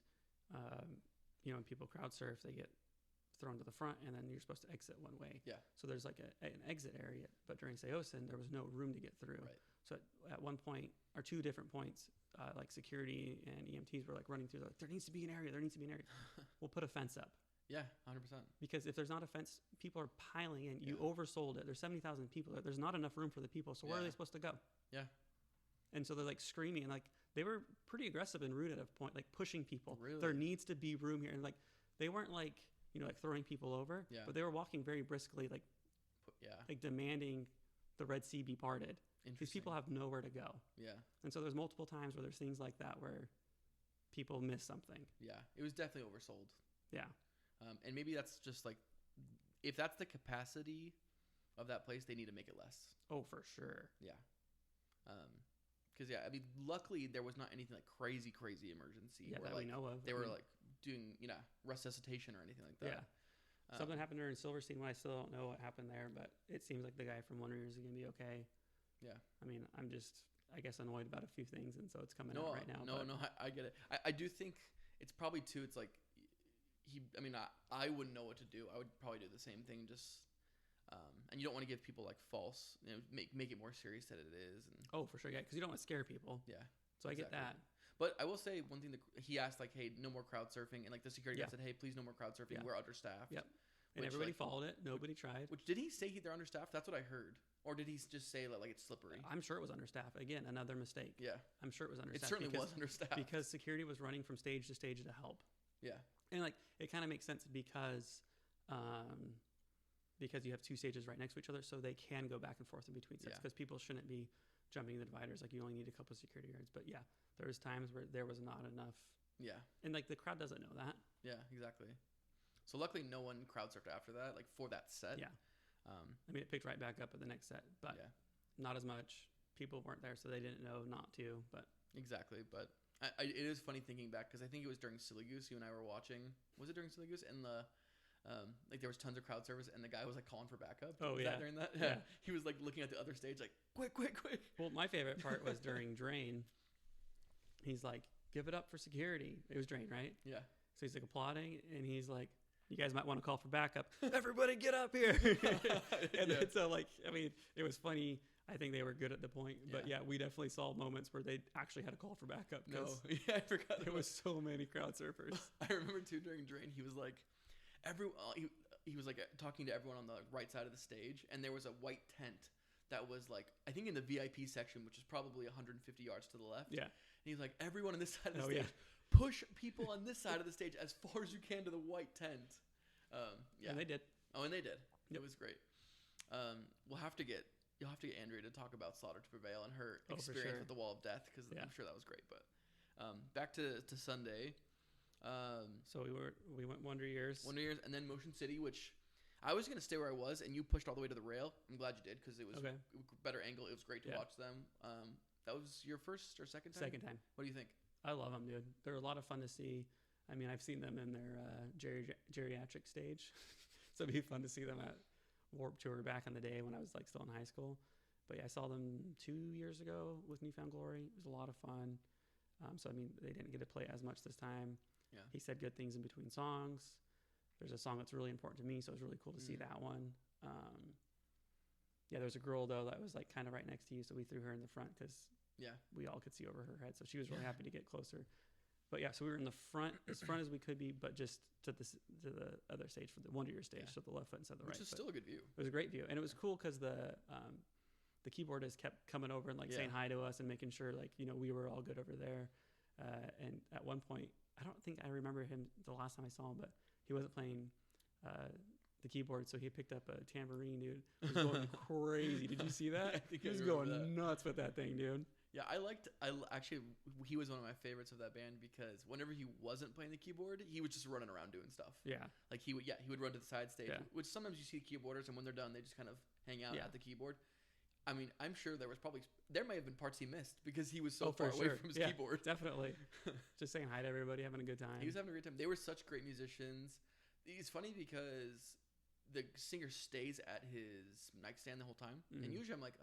when people crowd surf, they get thrown to the front, and then you're supposed to exit one way. Yeah. So there's like an exit area, but during Seosin, there was no room to get through. Right. So at one point, or two different points, like security and EMTs were like running through, like, there needs to be an area. We'll put a fence up. Yeah, 100%. Because if there's not a fence, people are piling in. You oversold it. There's 70,000 people there. There's not enough room for the people. So where are they supposed to go? Yeah. And so they're like screaming, and like they were pretty aggressive and rude at a point, like pushing people. Really? There needs to be room here. And like they weren't like, like throwing people over, but they were walking very briskly, like like demanding the Red Sea be parted. These people have nowhere to go. Yeah. And so there's multiple times where there's things like that where people miss something. Yeah. It was definitely oversold. Yeah. And maybe that's just like, if that's the capacity of that place, they need to make it less. Oh, for sure. Yeah. Because I mean, luckily there was not anything like crazy emergency. Yeah, that like, we know of. They were like doing, resuscitation or anything like that. Yeah. Something happened during Silverstein. I still don't know what happened there, but it seems like the guy from Wonder Years is going to be okay. Yeah. I mean, I'm just, I guess, annoyed about a few things, and so it's coming out right now. No, I get it. I do think it's probably too, it's like, I wouldn't know what to do. I would probably do the same thing, just, and you don't want to give people like false, make it more serious than it is. And oh, for sure, yeah, because you don't want to scare people. Yeah. So I get that. But I will say one thing that he asked, like, hey, no more crowd surfing, and like the security guy said, hey, please no more crowd surfing. We're understaffed. Yep. And everybody followed it. Nobody tried. Which did he say they're understaffed? That's what I heard. Or did he just say like it's slippery? I'm sure it was understaffed. Again, another mistake. Yeah. I'm sure it was understaffed. It certainly was understaffed. Because security was running from stage to stage to help. Yeah. And like it kind of makes sense because you have two stages right next to each other, so they can go back and forth in between sets because people shouldn't be jumping the dividers. Like you only need a couple of security guards. But yeah, there was times where there was not enough. Yeah. And like the crowd doesn't know that. Yeah, exactly. So luckily no one crowd surfed after that, like for that set. Yeah. I mean, it picked right back up at the next set, but not as much. People weren't there, so they didn't know not to. But exactly. But it is funny thinking back because I think it was during Silly Goose. You and I were watching. Was it during Silly Goose? And the like there was tons of crowd service, and the guy was like calling for backup. Oh, was that during that? Yeah. He was like looking at the other stage, like quick. Well, my favorite part was during Drain. He's like, "Give it up for security." It was Drain, right? Yeah. So he's like applauding, and he's like, you guys might want to call for backup. Everybody get up here. And then, so like, I mean, it was funny. I think they were good at the point, but we definitely saw moments where they actually had to call for backup. No, I forgot. There was so many crowd surfers. I remember too during Drain, he was like, he was like talking to everyone on the right side of the stage, and there was a white tent that was like, I think in the VIP section, which is probably 150 yards to the left. Yeah. And he's like, everyone on this side of the stage. Push people on this side of the stage as far as you can to the white tent. And they did. Oh, and they did. Yep. It was great. We'll have to get you'll have to get Andrea to talk about Slaughter to Prevail and her Oh, for experience sure. with the Wall of Death, because Yeah. I'm sure that was great. But back to Sunday. So we went Wonder Years. Wonder Years, and then Motion City, which I was gonna stay where I was, and you pushed all the way to the rail. I'm glad you did, because it was Okay. a better angle. It was great to watch them. That was your first or second time? Second time. What do you think? I love them, dude. They're a lot of fun to see. I mean, I've seen them in their geriatric stage, so it'd be fun to see them at Warped Tour back in the day when I was like still in high school. But yeah, I saw them 2 years ago with New Found Glory. It was a lot of fun. So I mean, they didn't get to play as much this time. Yeah. He said good things in between songs. There's a song that's really important to me, so it was really cool to see that one. Yeah, there's a girl though that was like kind of right next to you, so we threw her in the front because we all could see over her head. So she was really happy to get closer. But yeah, so we were in the front, as front as we could be, but just to the other stage, for the Wonder Year stage, so the left foot instead of the right. Which is still a good view. It was a great view, and it was cool because the keyboardist kept coming over and like saying hi to us and making sure like we were all good over there. And at one point, I don't think I remember him the last time I saw him, but he wasn't playing the keyboard, so he picked up a tambourine, dude. He was going crazy. Did you see that? He was going nuts with that thing, dude. Yeah, actually, he was one of my favorites of that band, because whenever he wasn't playing the keyboard, he was just running around doing stuff. Yeah. Like he would run to the side stage, which sometimes you see keyboarders, and when they're done, they just kind of hang out at the keyboard. I mean, I'm sure there may have been parts he missed because he was so far away from his keyboard. Definitely. Just saying hi to everybody, having a good time. He was having a great time. They were such great musicians. It's funny because the singer stays at his nightstand the whole time. Mm-hmm. And usually I'm like,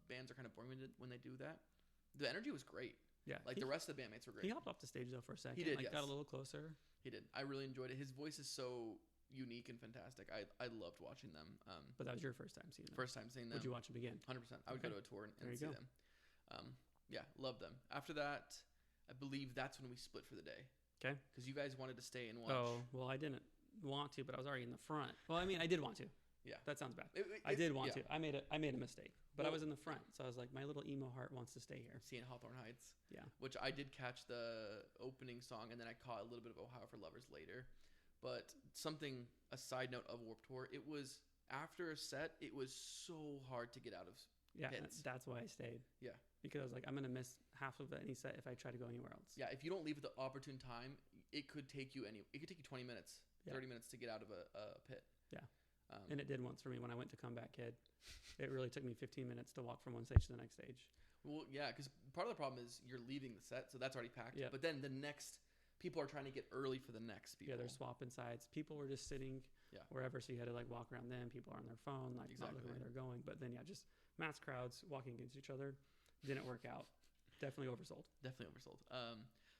bands are kind of boring when they do that. The energy was great. Yeah. Like the rest of the bandmates were great. He hopped off the stage though for a second. He did, got a little closer. He did. I really enjoyed it. His voice is so unique and fantastic. I loved watching them. But that was your first time seeing them? First time seeing them. Would you watch them again? 100%. I would go to a tour and see them. Yeah, love them. After that, I believe that's when we split for the day. Okay. Because you guys wanted to stay and watch. Oh, well, I didn't want to, but I was already in the front. Well, I mean, I did want to. Yeah. That sounds bad. I did want to. I made a mistake, but I was in the front. So I was like, my little emo heart wants to stay here. Seeing Hawthorne Heights. Yeah. Which I did catch the opening song, and then I caught a little bit of Ohio for Lovers later. But a side note of Warped Tour, it was, after a set, it was so hard to get out of pits. That's why I stayed. Yeah. Because I was like, I'm going to miss half of any set if I try to go anywhere else. Yeah, if you don't leave at the opportune time, it could take you 20 minutes, 30 minutes to get out of a pit. Yeah. And it did once for me when I went to Comeback Kid. It really took me 15 minutes to walk from one stage to the next stage. Well, yeah, because part of the problem is you're leaving the set, so that's already packed. Yeah. But then the next, people are trying to get early for the next people. Yeah, they're swapping sides. People were just sitting wherever, so you had to like walk around them. People are on their phone, like not looking where they're going. But then just mass crowds walking against each other didn't work out. Definitely oversold.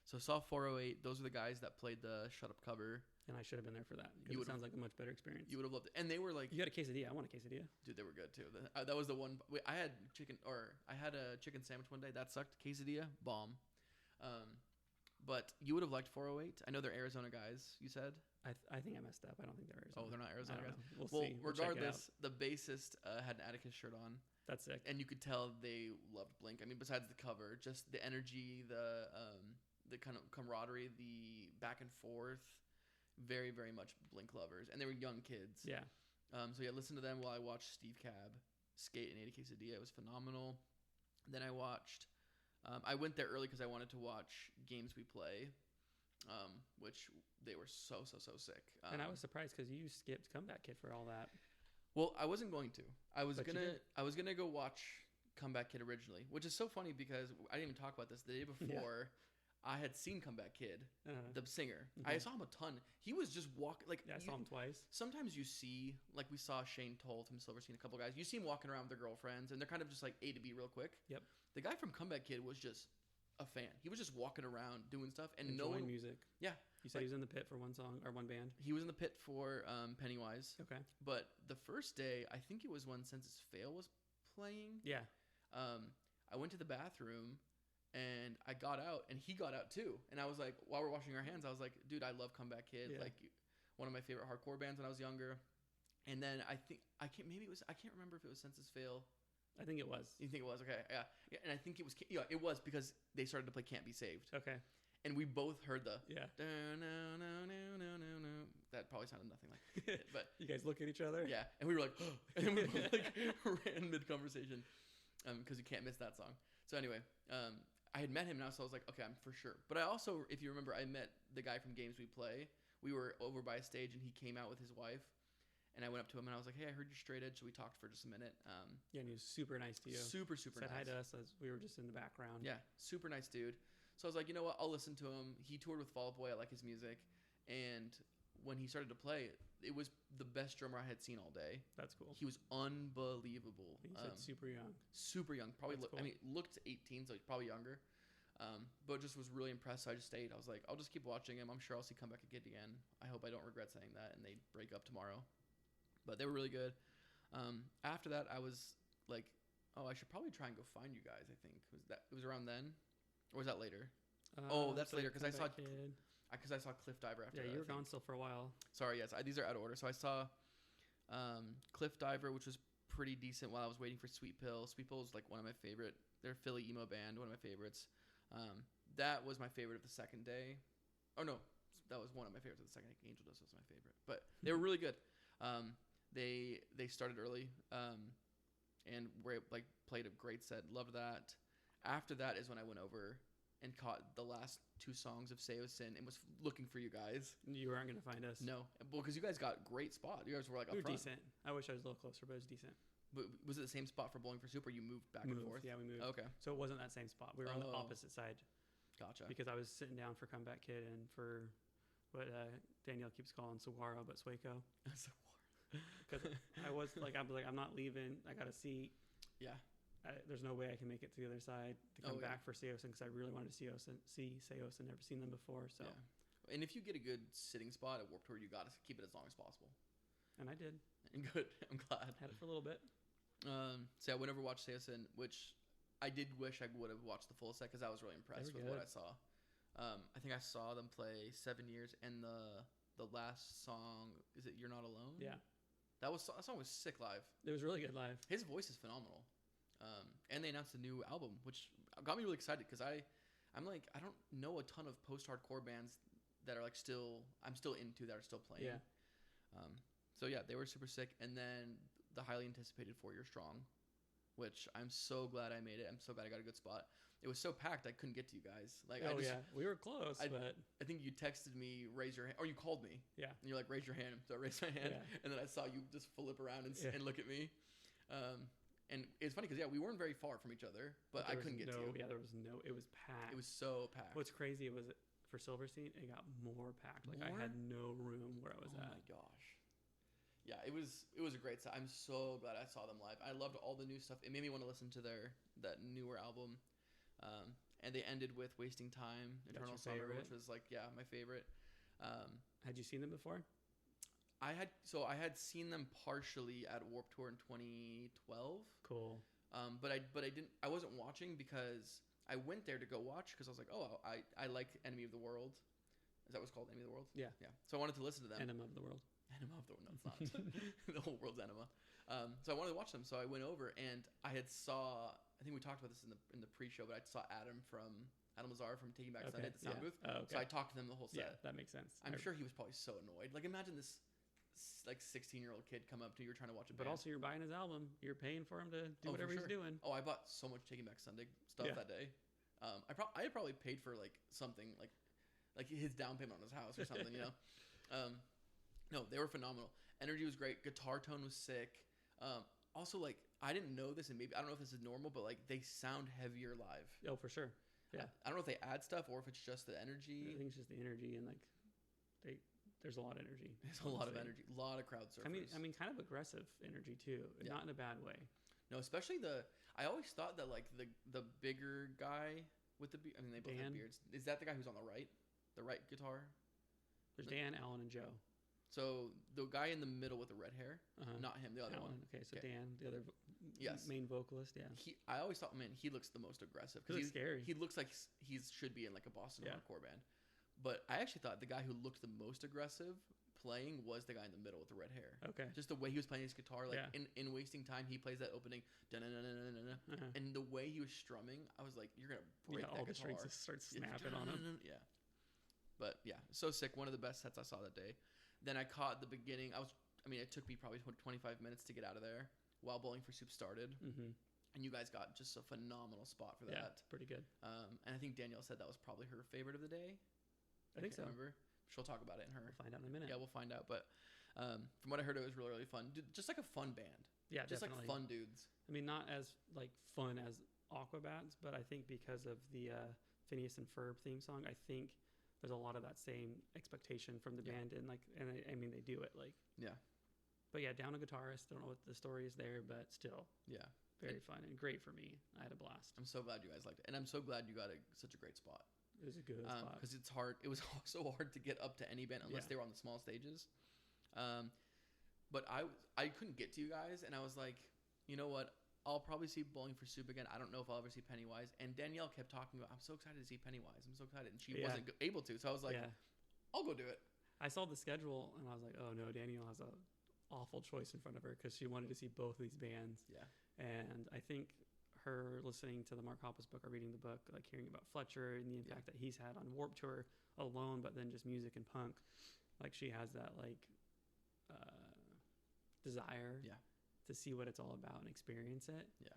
So saw 408. Those are the guys that played the Shut Up cover. And I should have been there for that. It sounds like a much better experience. You would have loved it. And they were like... You got a quesadilla. I want a quesadilla. Dude, they were good too. That was the one... I had a chicken sandwich one day. That sucked. Quesadilla, bomb. But you would have liked 408. I know they're Arizona guys, you said? I think I messed up. I don't think they're Arizona. Oh, they're not Arizona guys? We'll see. Regardless, the bassist had an Atticus shirt on. That's sick. And you could tell they loved Blink. I mean, besides the cover, just the energy, the kind of camaraderie, the back and forth. Very, very much Blink lovers. And they were young kids. Yeah. Listen to them while I watched Steve Cab skate and 80 Quesadilla. It was phenomenal. Then I watched... I went there early because I wanted to watch Games We Play, which they were so sick. And I was surprised because you skipped Comeback Kid for all that. Well, I wasn't going to. I was gonna go watch Comeback Kid originally, which is so funny because I didn't even talk about this the day before. Yeah. I had seen Comeback Kid, the singer. Mm-hmm. I saw him a ton. He was just walking like. Yeah, I saw him twice. Sometimes you see, like we saw Shane Tolt from Silverstein, a couple guys. You see him walking around with their girlfriends, and they're kind of just like A to B real quick. Yep. The guy from Comeback Kid was just a fan. He was just walking around doing stuff and enjoying music. Yeah. You said he was in the pit for one song or one band. He was in the pit for Pennywise. Okay. But the first day, I think it was when Census Fail was playing. Yeah. I went to the bathroom. And I got out, and he got out too. And I was like, while we're washing our hands, I was like, dude, I love Comeback Kid. Yeah. Like, one of my favorite hardcore bands when I was younger. And then I can't remember if it was Census Fail. I think it was. You think it was? Okay. Yeah. And I think it was, it was because they started to play Can't Be Saved. Okay. And we both heard the, that probably sounded nothing like it, but you guys look at each other. yeah, and we were like, and then we both like ran mid conversation, because you can't miss that song. So anyway, I had met him now, so I was like, okay, I'm for sure. But I also, if you remember, I met the guy from Games We Play. We were over by a stage, and he came out with his wife, and I went up to him, and I was like, hey, I heard you're straight edge, so we talked for just a minute. Yeah, and he was super nice to you. Super Said nice. hi to us as we were just in the background. Yeah, super nice dude. So I was like, you know what, I'll listen to him. He toured with Fall Out Boy. I like his music. And when he started to play, it was the best drummer I had seen all day. That's cool. He was unbelievable. He said super young. Super young. Probably, Cool. I mean, looked 18, so he's probably younger. But just was really impressed. So I just stayed. I was like, I'll just keep watching him. I'm sure I'll see Come Back again. I hope I don't regret saying that and they break up tomorrow. But they were really good. After that, I was like, oh, I should probably try and go find you guys. I think it was around then, or was that later? That's later because I saw Cliff Diver after. Yeah, that, you were gone still for a while. Sorry, yes, these are out of order. So I saw Cliff Diver, which was pretty decent while I was waiting for Sweet Pill. Sweet Pill is like one of my favorite. They're a Philly emo band, one of my favorites. That was my favorite of the second day. Oh no, that was one of my favorites of the second day. Angel Dust was my favorite, but they were really good. They started early, and were like played a great set. Loved that. After that is when I went over and caught the last two songs of Seosin and was looking for you guys. You weren't gonna find us. No, well, because you guys got great spot. You guys were like up front. Decent. I wish I was a little closer, but it was decent. But was it the same spot for Bowling for Soup, or you moved back and forth? Yeah, we moved. Okay. So it wasn't that same spot. We were on the opposite side. Gotcha. Because I was sitting down for Comeback Kid and for what Danielle keeps calling Saguaro, but Swaco. Because I was like, I'm not leaving. I got a seat. Yeah. There's no way I can make it to the other side to come back for Seosin because I really wanted to see Seosin. Never seen them before. So. Yeah. And if you get a good sitting spot at Warped Tour, you got to keep it as long as possible. And I did. And good. I'm glad. Had it for a little bit. So I went over to watch Seosin, which I did wish I would have watched the full set because I was really impressed with what I saw. I think I saw them play 7 Years, and the last song, is it You're Not Alone? Yeah. That song was sick live. It was really good live. His voice is phenomenal. And they announced a new album, which got me really excited because I'm like, I don't know a ton of post-hardcore bands that are like I'm still into that are still playing. Yeah. So yeah, they were super sick. And then the highly anticipated 4 Year Strong, which I'm so glad I made it. I'm so glad I got a good spot. It was so packed I couldn't get to you guys. Like, we were close, but I think you texted me, raise your hand, or you called me. Yeah. And you're like, raise your hand. So I raised my hand, and then I saw you just flip around and look at me. And it's funny because we weren't very far from each other, but I couldn't get to you. Yeah, it was packed. It was so packed. What's crazy was for Silverstein, it got more packed. Like I had no room where I was at. Oh my gosh. Yeah, it was a great set. I'm so glad I saw them live. I loved all the new stuff. It made me want to listen to that newer album. And they ended with Wasting Time, Eternal Summer, which was like, my favorite. Had you seen them before? I had seen them partially at Warped Tour in 2012. Cool. But I wasn't watching because I went there to go watch because I was like, oh, I like Enemy of the World. Is that what's called, Enemy of the World? Yeah. Yeah. So I wanted to listen to them. Enema of the World. Enema of the World. No, it's not. The whole world's enema. So I wanted to watch them. So I went over and I think we talked about this in the pre-show, but I saw Adam Lazar from Taking Back Sunday at the sound booth. Oh, okay. So I talked to them the whole set. Yeah, that makes sense. I'm sure he was probably so annoyed. Like, imagine this like 16-year-old kid come up to you, you're trying to watch a band. But also you're buying his album. You're paying for him to do whatever he's doing. Oh, I bought so much Taking Back Sunday stuff that day. I had probably paid for like something like his down payment on his house or something, you know. No, they were phenomenal. Energy was great. Guitar tone was sick. Also, like, I didn't know this, and maybe I don't know if this is normal, but like they sound heavier live. Oh, for sure. Yeah. I don't know if they add stuff or if it's just the energy. I think it's just the energy and like there's a lot of energy. There's a lot of energy. A lot of crowd surfers. I mean, kind of aggressive energy too. Yeah. Not in a bad way. No, especially I always thought that like the bigger guy with the I mean they both have beards. Is that the guy who's on the right guitar? There's Dan, Alan, and Joe. So the guy in the middle with the red hair, not him, the other Alan. one. Okay, so Dan, the other main vocalist. Yeah. I always thought, man, he looks the most aggressive because he's scary. He looks like he should be in like a Boston hardcore band. But I actually thought the guy who looked the most aggressive playing was the guy in the middle with the red hair. Okay. Just the way he was playing his guitar, like in Wasting Time, he plays that opening, and the way he was strumming, I was like, you're gonna break that all guitar. the strings just start snapping on him. Yeah. But yeah, so sick. One of the best sets I saw that day. then I caught the beginning. It took me probably 25 minutes to get out of there while Bowling for Soup started. Mm-hmm. And you guys got just a phenomenal spot for that. Yeah, it's pretty good. And I think Danielle said that was probably her favorite of the day. I think so. Remember? She'll talk about it in her. We'll find out in a minute. Yeah, we'll find out. But from what I heard, it was really, really fun. Just like a fun band. Yeah, just definitely. like fun dudes. I mean, not as like fun as Aquabats, but I think because of the Phineas and Ferb theme song, I think there's a lot of that same expectation from the band, and I mean they do it like. Yeah. But yeah, down a guitarist. Don't know what the story is there, but still. Yeah. Very fun and great for me. I had a blast. I'm so glad you guys liked it, and I'm so glad you got such a great spot. It was a good spot because it's hard. It was so hard to get up to any band unless they were on the small stages. But I couldn't get to you guys, and I was like, you know what? I'll probably see Bowling for Soup again. I don't know if I'll ever see Pennywise. And Danielle kept talking about, I'm so excited to see Pennywise. I'm so excited, and she wasn't able to. So I was like, I'll go do it. I saw the schedule, and I was like, oh no, Danielle has a awful choice in front of her because she wanted to see both these bands. Yeah. And I think her listening to the Mark Hoppus book or reading the book, like hearing about Fletcher and the impact that he's had on Warped Tour alone, but then just music and punk, like she has that like desire to see what it's all about and experience it. Yeah.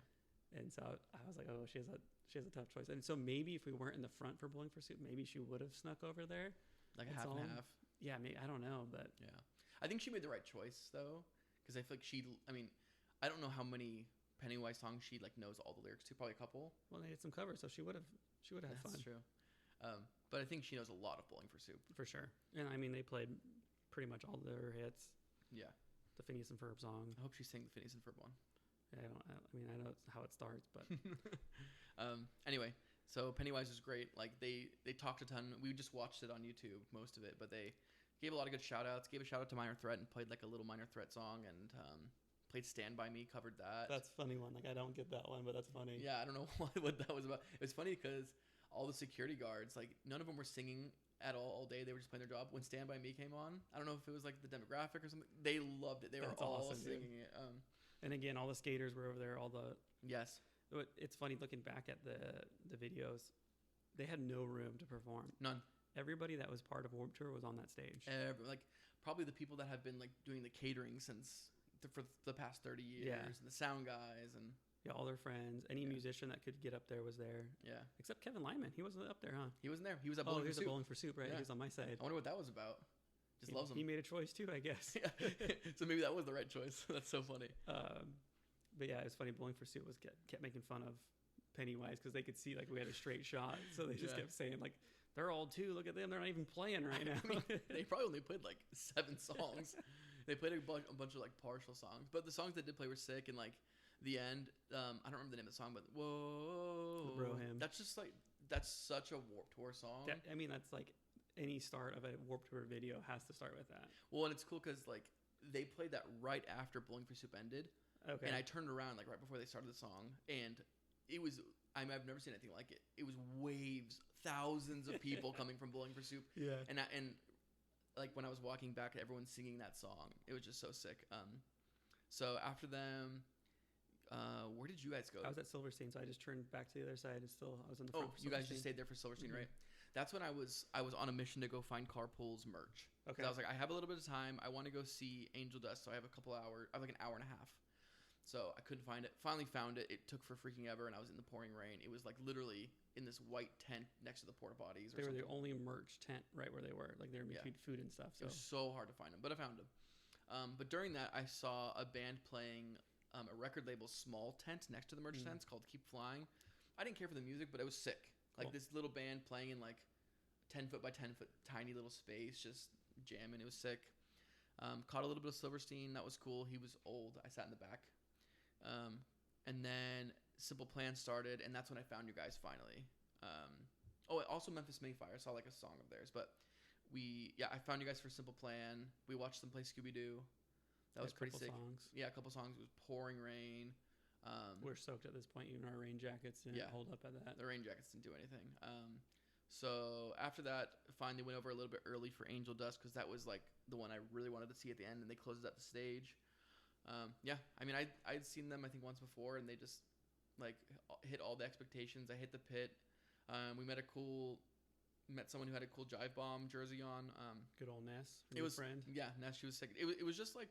And so I was like, oh, she has a tough choice. And so maybe if we weren't in the front for Bowling for Soup, maybe she would have snuck over there. Like a half and half. Yeah, maybe, I don't know, but yeah. I think she made the right choice though, because I feel like I don't know how many Pennywise songs she like knows all the lyrics to. Probably a couple. Well, they did some covers, so she would have had fun. That's true. But I think she knows a lot of Bowling for Soup for sure. And I mean, they played pretty much all their hits. Yeah. The Phineas and Ferb song. I hope she sang the Phineas and Ferb one. Yeah, I know how it starts, but anyway, so Pennywise was great. Like they talked a ton. We just watched it on YouTube, most of it, but they gave a lot of good shout outs. Gave a shout out to Minor Threat and played like a little Minor Threat song, and played Stand By Me, covered that. That's a funny one. Like I don't get that one, but that's funny. Yeah, I don't know what that was about. It was funny because all the security guards, like none of them were singing at all day. They were just playing their job. When Stand By Me came on, I don't know if it was like the demographic or something. They loved it. They were all awesome, singing it. And again, all the skaters were over there. Yes. It's funny looking back at the videos. They had no room to perform. None. Everybody that was part of Warped Tour was on that stage. Like probably the people that have been like doing the catering for the past 30 years. Yeah. And the sound guys and all their friends. Any musician that could get up there was there. Yeah. Except Kevin Lyman. He wasn't up there, huh? He wasn't there. He was at Bowling for Soup. Bowling for Soup, right? Yeah. He was on my side. I wonder what that was about. Just loves him. He made a choice too, I guess. Yeah. So maybe that was the right choice. That's so funny. But yeah, it was funny. Bowling for Soup kept making fun of Pennywise because they could see like we had a straight shot, so they just kept saying like they're old too. Look at them; they're not even playing right now. I mean, they probably only played like 7 songs. They played a bunch of like partial songs, but the songs they did play were sick. And like the end, I don't remember the name of the song, but whoa, the Bro Hymn. That's just like that's such a Warped Tour song. That's like any start of a Warped Tour video has to start with that. Well, and it's cool because like they played that right after Bowling for Soup ended. Okay. And I turned around like right before they started the song, and it was I've never seen anything like it. It was waves, thousands of people coming from Bowling for Soup. Yeah. And like when I was walking back, everyone singing that song. It was just so sick. So after them, where did you guys go? I was at Silverstein, so I just turned back to the other side, and I was in the front. Oh, you guys just stayed there for Silverstein, right? That's when I was on a mission to go find Carpool's merch. Okay. I was like, I have a little bit of time. I want to go see Angel Dust, so I have a couple hours. I have like an hour and a half. So I couldn't find it. Finally found it. It took for freaking ever, and I was in the pouring rain. It was like literally in this white tent next to the port-a-potties. They were the only merch tent right where they were. Like they were between food and stuff. So. It was so hard to find them, but I found them. But during that, I saw a band playing a record label's small tent next to the merch tents called Keep Flying. I didn't care for the music, but it was sick. Like this little band playing in like 10 foot by 10 foot tiny little space, just jamming. It was sick. Caught a little bit of Silverstein. That was cool. He was old. I sat in the back. And then Simple Plan started, and that's when I found you guys finally. Also Memphis Mayfire. I saw like a song of theirs, but I found you guys for Simple Plan. We watched them play Scooby-Doo. That was pretty sick. Songs. Yeah, a couple songs. It was pouring rain. We're soaked at this point. Even our rain jackets didn't hold up at that. The rain jackets didn't do anything. So after that, finally went over a little bit early for Angel Dust because that was like the one I really wanted to see at the end, and they closed it at the stage. I mean, I'd seen them I think once before, and they just like hit all the expectations. I hit the pit. We met a cool met someone who had a cool Jive Bomb jersey on. Good old Ness. It was friend. Yeah, Ness. She was sick. It was just like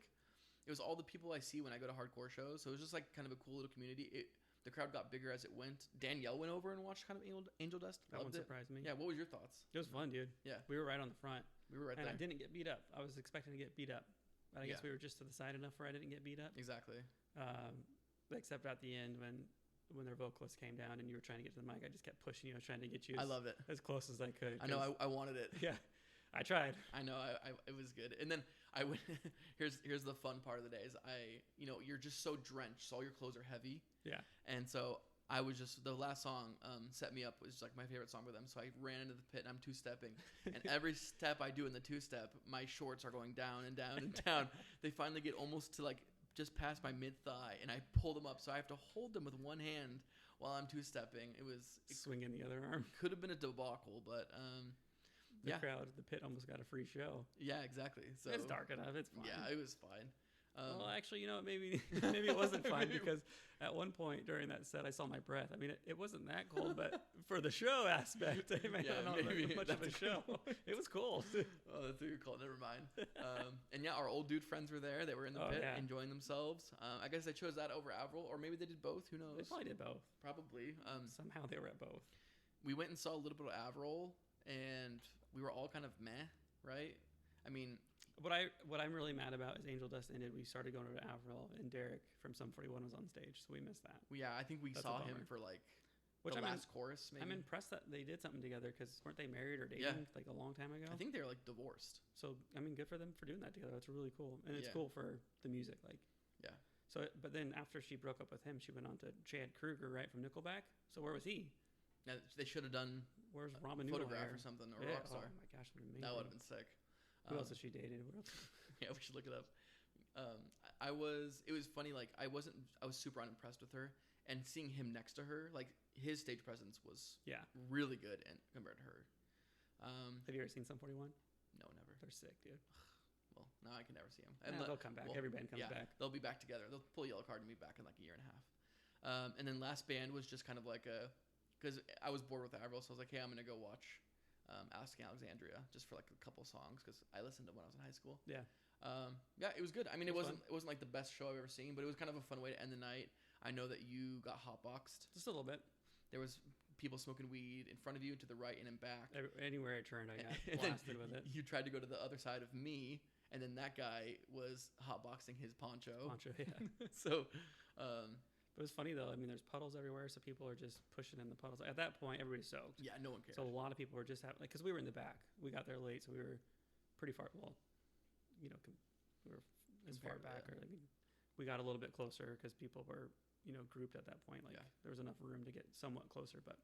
it was all the people I see when I go to hardcore shows. So it was just like kind of a cool little community. The crowd got bigger as it went. Danielle went over and watched kind of Angel Dust. That one surprised me. Yeah, what was your thoughts? It was fun, dude. Yeah. We were right on the front. We were right and there. I didn't get beat up. I was expecting to get beat up. But I guess we were just to the side enough where I didn't get beat up. Exactly. Except at the end when their vocalist came down and you were trying to get to the mic, I just kept pushing you. I was trying to get you I loved it. as close as I could. I know. I wanted it. Yeah. I tried. I know. It was good. And then I went. here's the fun part of the day is you're just so drenched. So all your clothes are heavy. Yeah. And so I was just the last song Set Me Up was like my favorite song for them. So I ran into the pit and I'm two-stepping. And every step I do in the two-step, my shorts are going down and down and down. They finally get almost to like just past my mid-thigh and I pull them up. So I have to hold them with one hand while I'm two-stepping. It swinging the other arm. Could have been a debacle, but the crowd, the pit almost got a free show. Yeah, exactly. So it's dark enough. It's fine. Yeah, it was fine. Well, actually, maybe it wasn't fine because at one point during that set, I saw my breath. I mean, it wasn't that cold, but for the show aspect, it may not look much of a show. It was cold. Oh, that's what you're called. Never mind. And yeah, our old dude friends were there. They were in the pit enjoying themselves. I guess they chose that over Avril, or maybe they did both. Who knows? They probably did both. Probably. Somehow they were at both. We went and saw a little bit of Avril, and we were all kind of meh, right? I mean, what I'm really mad about is Angel Dust ended. We started going over to Avril, and Derek from Sum 41 was on stage, so we missed that. Yeah, I think we saw him for like the last chorus. Maybe. I'm impressed that they did something together because weren't they married or dating like a long time ago? I think they were like divorced. So I mean, good for them for doing that together. That's really cool, and it's cool for the music, like. Yeah. So, but then after she broke up with him, she went on to Chad Kroeger, right, from Nickelback. So where was he? Yeah, they should have done. Where's Ramen Photograph or something or Rockstar? Oh my gosh, amazing. That would have been sick. Who else has she dated? What else? Yeah, we should look it up. It was funny. Like I was super unimpressed with her, and seeing him next to her, like his stage presence was really good, and compared to her. Have you ever seen Sum 41? No, never. They're sick, dude. Well, now I can never see them. And they'll come back. Every band comes back. They'll be back together. They'll pull Yellow Card and be back in like a year and a half. And then last band was just kind of like because I was bored with Avril, so I was like, hey, I'm gonna go watch Asking Alexandria just for like a couple songs because I listened to when I was in high school. Yeah. Yeah, it was good. I mean, it wasn't like the best show I've ever seen, but it was kind of a fun way to end the night. I know that you got hotboxed just a little bit. There was people smoking weed in front of you, to the right and in back. Anywhere I turned, I got blasted with it. You tried to go to the other side of me, and then that guy was hotboxing his poncho. Yeah. So, it was funny though. I mean, there's puddles everywhere, so people are just pushing in the puddles. At that point, everybody's soaked. Yeah, no one cares. So a lot of people were just having, like, because we were in the back. We got there late, so we were pretty far. Well, we were as far back, or I mean, we got a little bit closer because people were, grouped at that point. Like there was enough room to get somewhat closer, but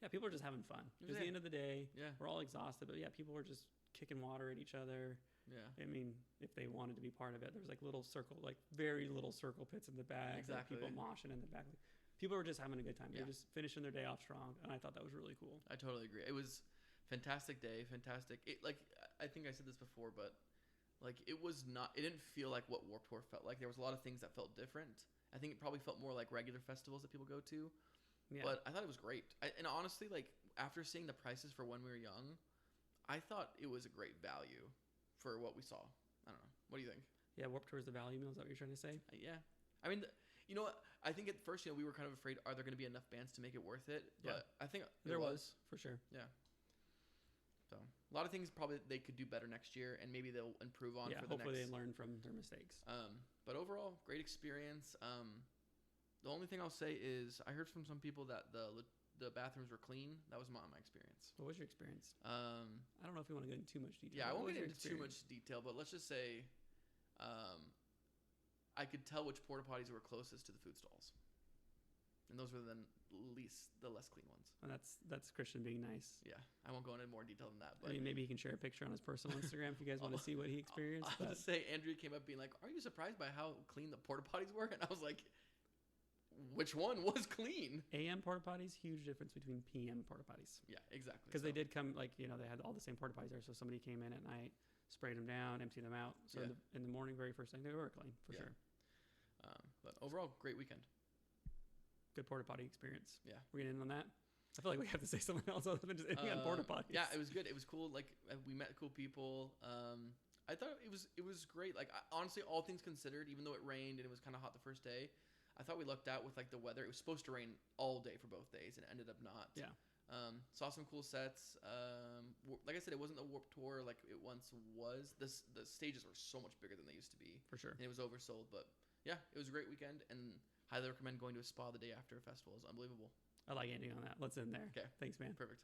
yeah, people were just having fun. It was the end of the day. Yeah, we're all exhausted, but yeah, people were just kicking water at each other. Yeah. I mean, if they wanted to be part of it, there was like very little circle pits in the back. Exactly. Like people moshing in the back. People were just having a good time. They were just finishing their day off strong, and I thought that was really cool. I totally agree. It was fantastic day, fantastic. I think I said this before, but it didn't feel like what Warped Tour felt like. There was a lot of things that felt different. I think it probably felt more like regular festivals that people go to. Yeah. But I thought it was great. And honestly, after seeing the prices for When We Were Young, I thought it was a great value for what we saw. I don't know. What do you think? Yeah, Warped Tour is the value meal. Is that what you're trying to say? Yeah. I mean, you know what? I think at first, we were kind of afraid, are there going to be enough bands to make it worth it? But I think there was, for sure. Yeah. So a lot of things probably they could do better next year, and maybe they'll improve on. Yeah, for the hopefully they learn from their mistakes. But overall, great experience. The only thing I'll say is I heard from some people that the bathrooms were clean. That was not my experience. What was your experience? I don't know if you want to get into too much detail. Yeah, I won't get into too much detail, but let's just say I could tell which porta-potties were closest to the food stalls. And those were the less clean ones. And that's Christian being nice. Yeah, I won't go into more detail than that. But I mean, maybe he can share a picture on his personal Instagram if you guys want to see what he experienced. I was to say, Andrea came up being like, "Are you surprised by how clean the porta potties were?" And I was like, "Which one was clean?" AM porta potties, huge difference between PM porta potties. Yeah, exactly. Because they did come they had all the same porta potties there. So somebody came in at night, sprayed them down, emptied them out. So in the morning, very first thing, they were clean for sure. But overall, great weekend. Good porta potty experience. Yeah. We're getting in on that. I feel like we have to say something else other than just ending on port-a-potties. Yeah, it was good. It was cool. Like we met cool people. I thought it was great. Like honestly, all things considered, even though it rained and it was kind of hot the first day, I thought we lucked out with like the weather. It was supposed to rain all day for both days, and it ended up not. Yeah. Saw some cool sets. Like I said, it wasn't a Warped Tour like it once was. The stages were so much bigger than they used to be. For sure. And it was oversold, but yeah, it was a great weekend, and highly recommend going to a spa the day after a festival. It's unbelievable. I like ending on that. Let's end there. Okay. Thanks, man. Perfect.